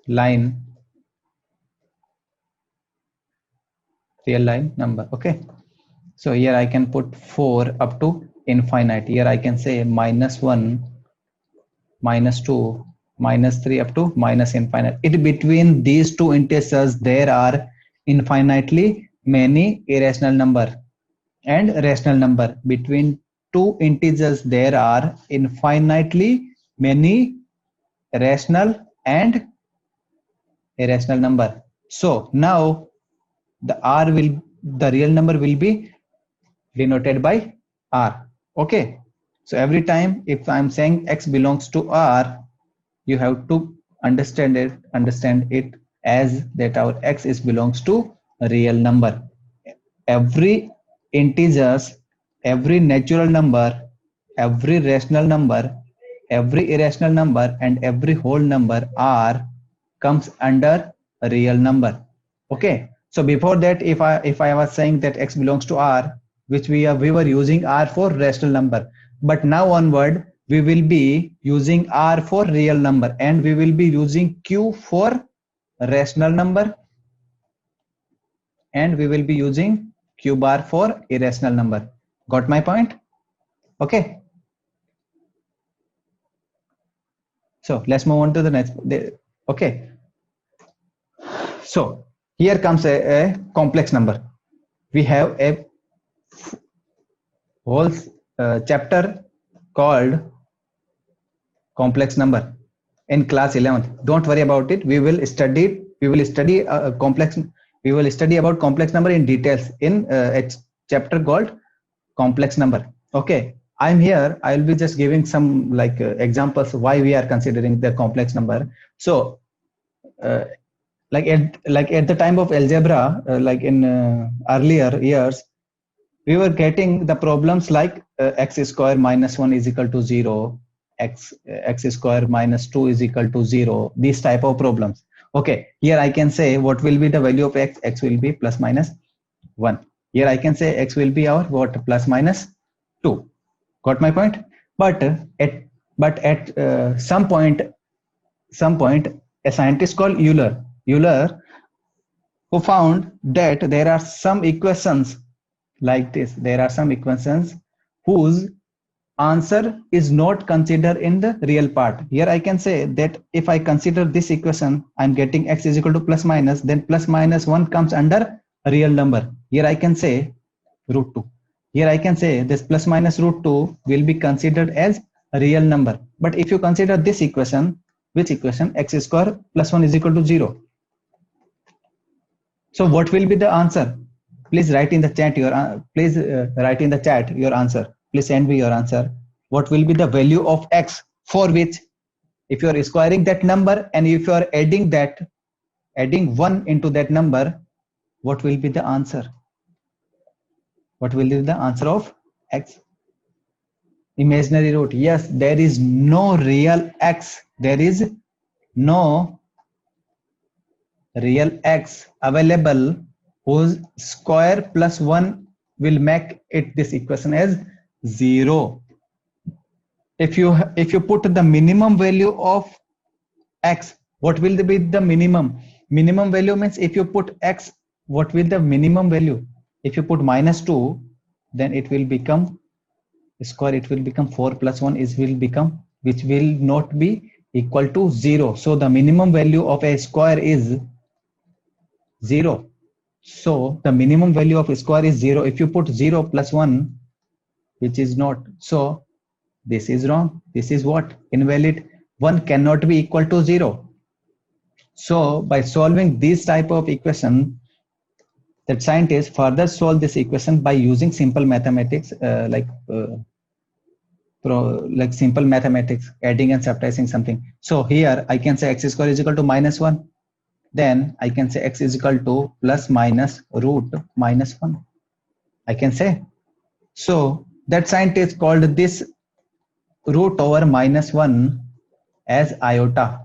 line number. Okay, so here I can put 4 up to infinite. Here I can say -1, -2, -3 up to minus infinite. In between these two integers, there are infinitely many irrational number and rational number. Between two integers, there are infinitely many rational and irrational number. So now the real number will be denoted by r. Okay, So every time if I'm saying X belongs to R, you have to understand it as that our X is belongs to a real number. Every integers, every natural number, every rational number, every irrational number, and every whole number R comes under a real number. Okay. So before that, if I was saying that X belongs to R, which we were using R for rational number, but now onward we will be using R for real number, and we will be using Q for rational number, and we will be using Q bar for irrational number. Got my point? Okay. So let's move on to the next. Okay. So here comes a complex number. We have a whole chapter called complex number in class 11th. Don't worry about it. We will study complex. We will study about complex number in details in a chapter called complex number. Okay. I'm here. I'll be just giving some like examples why we are considering the complex number. So like at the time of algebra, like in earlier years, we were getting the problems like x square minus 1 is equal to 0, x square minus 2 is equal to 0, these type of problems. Okay, here I can say what will be the value of x will be plus minus 1. Here I can say x will be our what, plus minus 2. Got my point? But at some point a scientist called Euler who found that there are some equations like this. There are some equations whose answer is not considered in the real part. Here I can say that if I consider this equation, I'm getting x is equal to plus minus, then plus minus 1 comes under a real number. Here I can say root 2. Here I can say this plus minus root 2 will be considered as a real number. But if you consider this equation, which equation, x square plus 1 is equal to 0. So what will be the answer? Please write in the chat your answer. Please send me your answer. What will be the value of x for which, if you are squaring that number and if you are adding 1 into that number, what will be the answer? What will be the answer of x? Imaginary root. Yes, there is no real x. There is no real x available whose square plus 1 will make it this equation as 0. If you put the minimum value of x, what will be the minimum? Minimum value means if you put x, what will the minimum value? If you put minus 2, then it will become square. It will become 4 plus 1 is will become, which will not be equal to 0. So the minimum value of a square is 0. So the minimum value of a square is 0. If you put 0 plus 1, which is not, so this is wrong. This is what? Invalid. 1 cannot be equal to 0. So by solving this type of equation, that scientists further solve this equation by using simple mathematics, like simple mathematics, adding and subtracting something. So here I can say x square is equal to minus 1. Then I can say x is equal to plus minus root minus 1. I can say. So that scientist called this root over minus 1 as iota.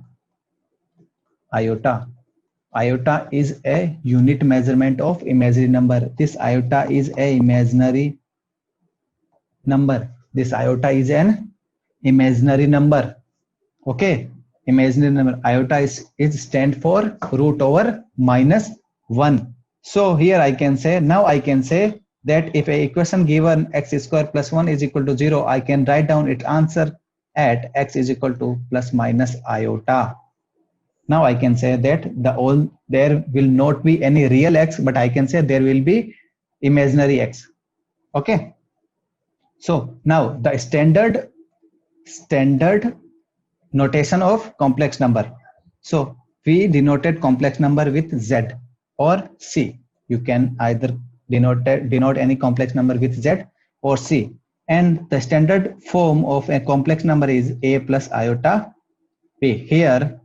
Iota is a unit measurement of imaginary number. This iota is a imaginary number. This iota is an imaginary number. Okay, imaginary number. Iota is stand for root over minus 1. So here I can say, now I can say that if a equation given x square plus 1 is equal to 0, I can write down its answer at x is equal to plus minus iota. Now I can say that there will not be any real x, but I can say there will be imaginary x. Okay. So now the standard notation of complex number. So we denoted complex number with z or c. You can either denote any complex number with z or c. and the standard form of a complex number is a plus iota b. Here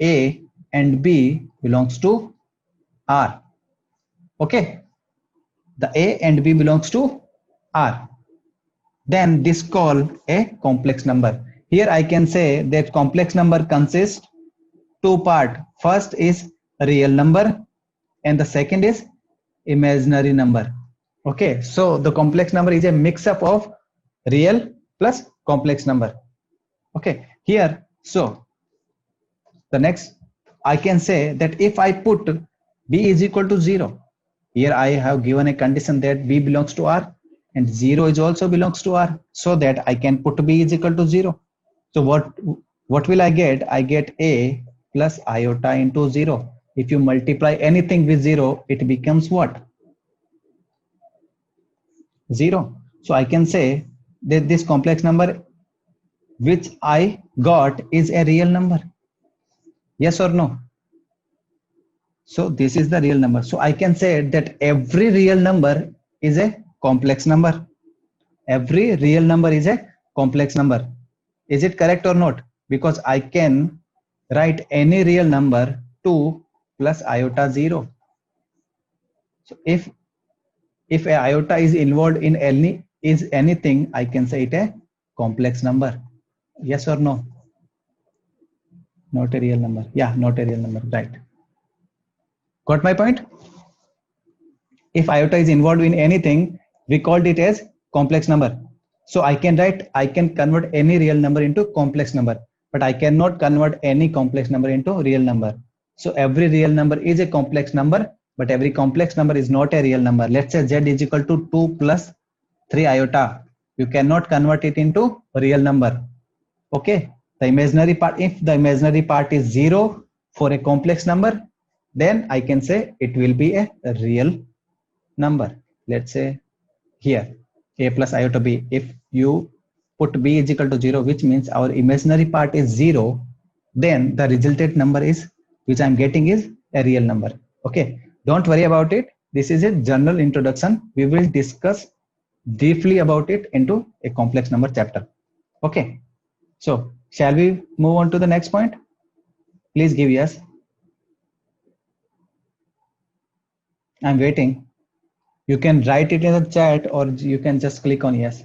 a and b belongs to R. Okay, the a and b belongs to R. Then this called a complex number. Here I can say that complex number consists two part. First is real number and the second is imaginary number. Okay, so the complex number is a mix up of real plus complex number. Okay, here, so the next I can say that if I put b is equal to 0, here I have given a condition that b belongs to R and 0 is also belongs to R, so that I can put b is equal to 0. So what will I get? I get a plus iota into 0. If you multiply anything with 0, it becomes what? 0. So I can say that this complex number which I got is a real number. Yes or no? So this is the real number. So I can say that every real number is a complex number. Every real number is a complex number. Is it correct or not? Because I can write any real number 2 plus iota 0. So if a iota is involved in anything, I can say it a complex number. Yes or no? Not a real number. Yeah, not a real number. Right. Got my point? If iota is involved in anything, we called it as complex number. So I can convert any real number into complex number, but I cannot convert any complex number into real number. So every real number is a complex number, but every complex number is not a real number. Let's say z is equal to 2 plus 3 iota. You cannot convert it into a real number. Okay. The imaginary part, if the imaginary part is 0 for a complex number, then I can say it will be a real number. Let's say here a plus iota b. If you put b is equal to 0, which means our imaginary part is 0, then the resultant number is, which I'm getting, is a real number. Okay, don't worry about it. This is a general introduction. We will discuss briefly about it into a complex number chapter. Okay, so shall we move on to the next point? Please give yes. I'm waiting. You can write it in the chat or you can just click on yes.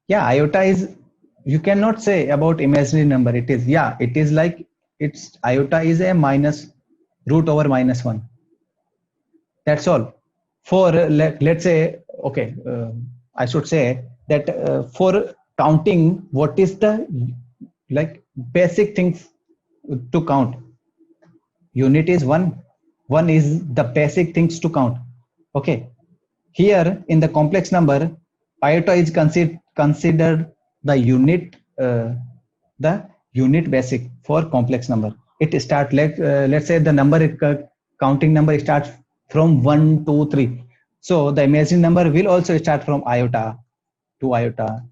Yeah, iota is, you cannot say about imaginary number. It is, yeah, it is like, it's iota is a minus root over minus 1. That's all. For let's say, okay, I should say that for counting, what is the like basic things to count? Unit is 1. 1 is the basic things to count. Okay. Here in the complex number, iota is considered the unit basic for complex number. It starts like let's say the number counting number starts from 1, 2, 3. So the imaginary number will also start from iota, 2 iota,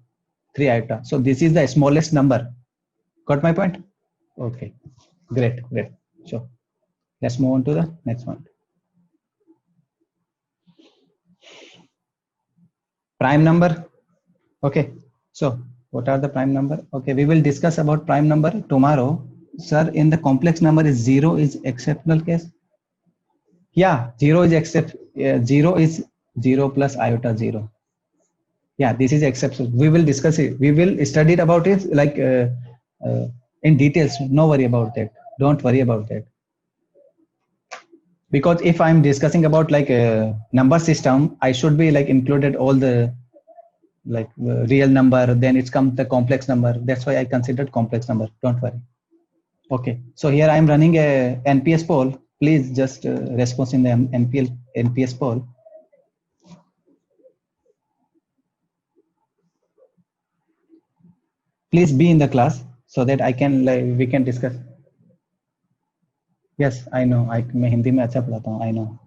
3 iota. So this is the smallest number. Got my point? Okay, great. Sure. Let's move on to the next one. Prime number. Okay, so what are the prime number? Okay, we will discuss about prime number tomorrow. Sir, in the complex number is 0 is exceptional case. Yeah, 0 is 0 is 0 plus iota 0. Yeah, this is exceptional. We will discuss it. We will study about it like in details. No worry about that. Don't worry about that. Because if I'm discussing about like a number system, I should be like included all the like real number, then it's come the complex number. That's why I considered complex number. Don't worry. Okay, so here I'm running a NPS poll. Please just respond in the NPS poll. Please be in the class so that I can we can discuss. Yes, I know. मैं हिंदी में अच्छा पढ़ाता हूँ. I know.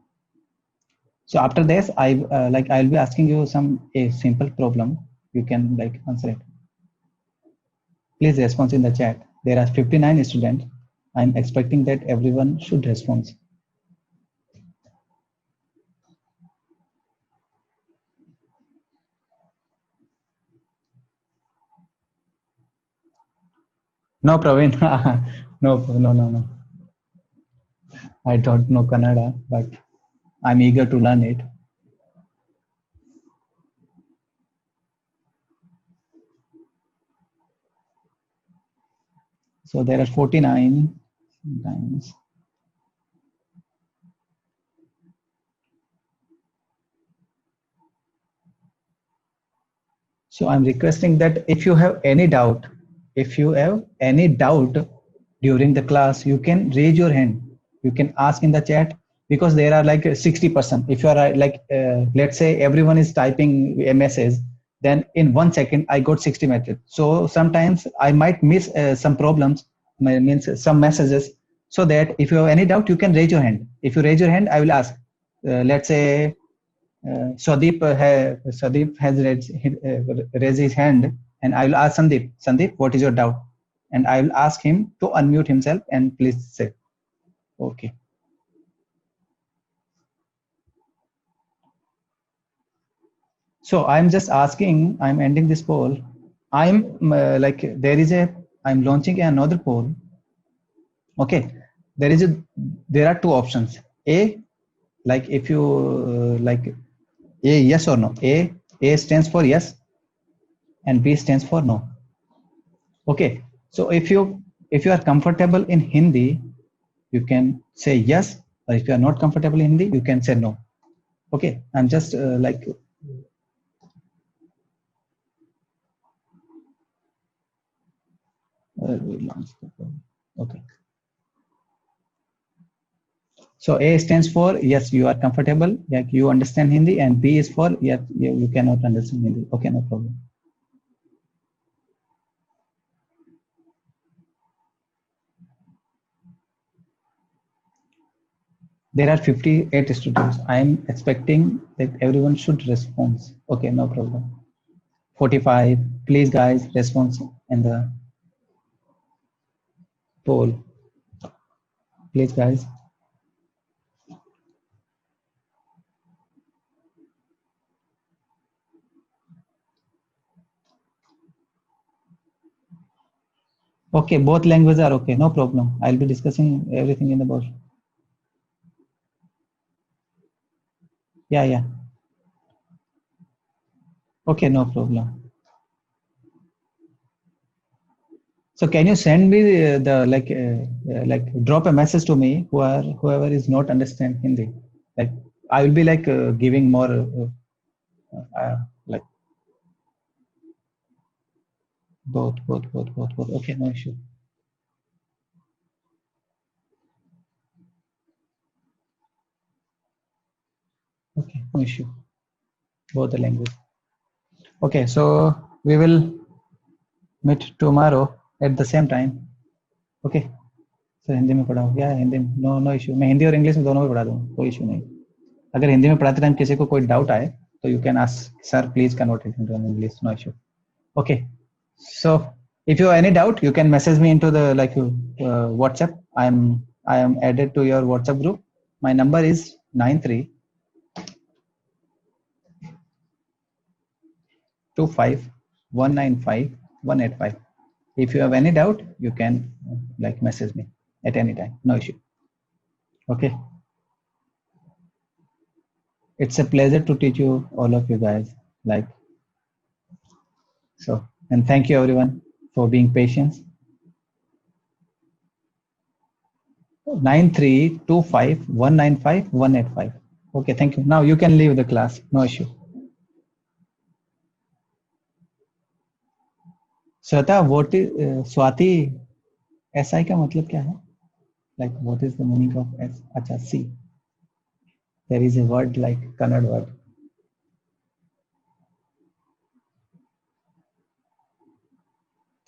So after this, I'll be asking you a simple problem. You can like answer it. Please respond in the chat. There are 59 students. I'm expecting that everyone should respond. No, Praveen. No, no, no, no. I don't know Kannada, but I'm eager to learn it. So there are 49 times. So I'm requesting that if you have any doubt during the class, you can raise your hand. You can ask in the chat because there are like 60%. If you are let's say everyone is typing a message, then in 1 second I got 60 messages. So sometimes I might miss some problems, means some messages. So that if you have any doubt, you can raise your hand. If you raise your hand, I will ask. Let's say Sadeep has raised his hand, and I will ask Sandeep. Sandeep, what is your doubt? And I will ask him to unmute himself and please say. Okay. So I'm just asking. I'm ending this poll. I'm I'm launching another poll. Okay. There are two options. A, like if you A, yes or no. A stands for yes, and B stands for no. Okay, so if you are comfortable in Hindi, you can say yes, or if you are not comfortable in Hindi, you can say no. Okay, I'm just okay. So A stands for yes, you are comfortable, like you understand Hindi, and B is for yes, you cannot understand Hindi. Okay, no problem. There are 58 students. I am expecting that everyone should respond. Okay, no problem. 45. Please, guys, response in the poll. Please, guys. Okay, both languages are okay, no problem. I'll be discussing everything in the board. Yeah, yeah. Okay, no problem. So can you send me like drop a message to me whoever is not understand Hindi. Like I will be giving more like both. Okay, no issue. Okay, no issue. Both the language. Okay, so we will meet tomorrow at the same time. Okay. Sir Hindi में पढ़ाओ क्या हिंदी में no issue मैं हिंदी और English में दोनों में पढ़ा दूँ कोई इशू नहीं अगर हिंदी में पढ़ाते टाइम किसी को कोई डाउट आए तो you can ask sir please convert it into English no issue okay so if you have any doubt you can message me into the WhatsApp. I am added to your WhatsApp group. My number is 9325195185. If you have any doubt you can message me at any time, no issue. Okay, it's a pleasure to teach you all of you guys so, and thank you everyone for being patient. 9325195185. Okay, thank you. Now you can leave the class, no issue. Sweta, what is Swati? SI का मतलब क्या है? Like what is the meaning of S? अच्छा, C. There is a word like Kannada word.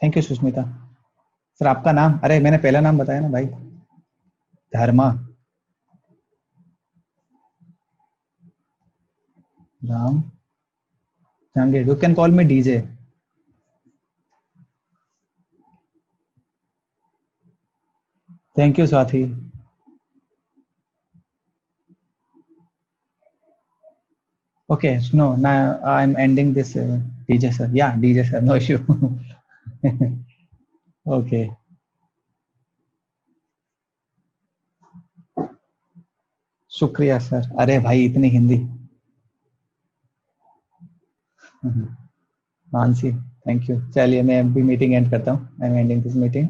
Thank you Sushmita. Sir आपका नाम? अरे मैंने पहला नाम बताया ना भाई. धर्मा. Ram. Change. You can call me DJ. Thank you, Swati. Okay, no, now I'm ending this DJ sir. Yeah, DJ sir, no issue. Okay. शुक्रिया सर, अरे भाई इतनी हिंदी। Mansi, thank you. चलिए मैं अभी मीटिंग एंड करता हूँ, I am ending this meeting.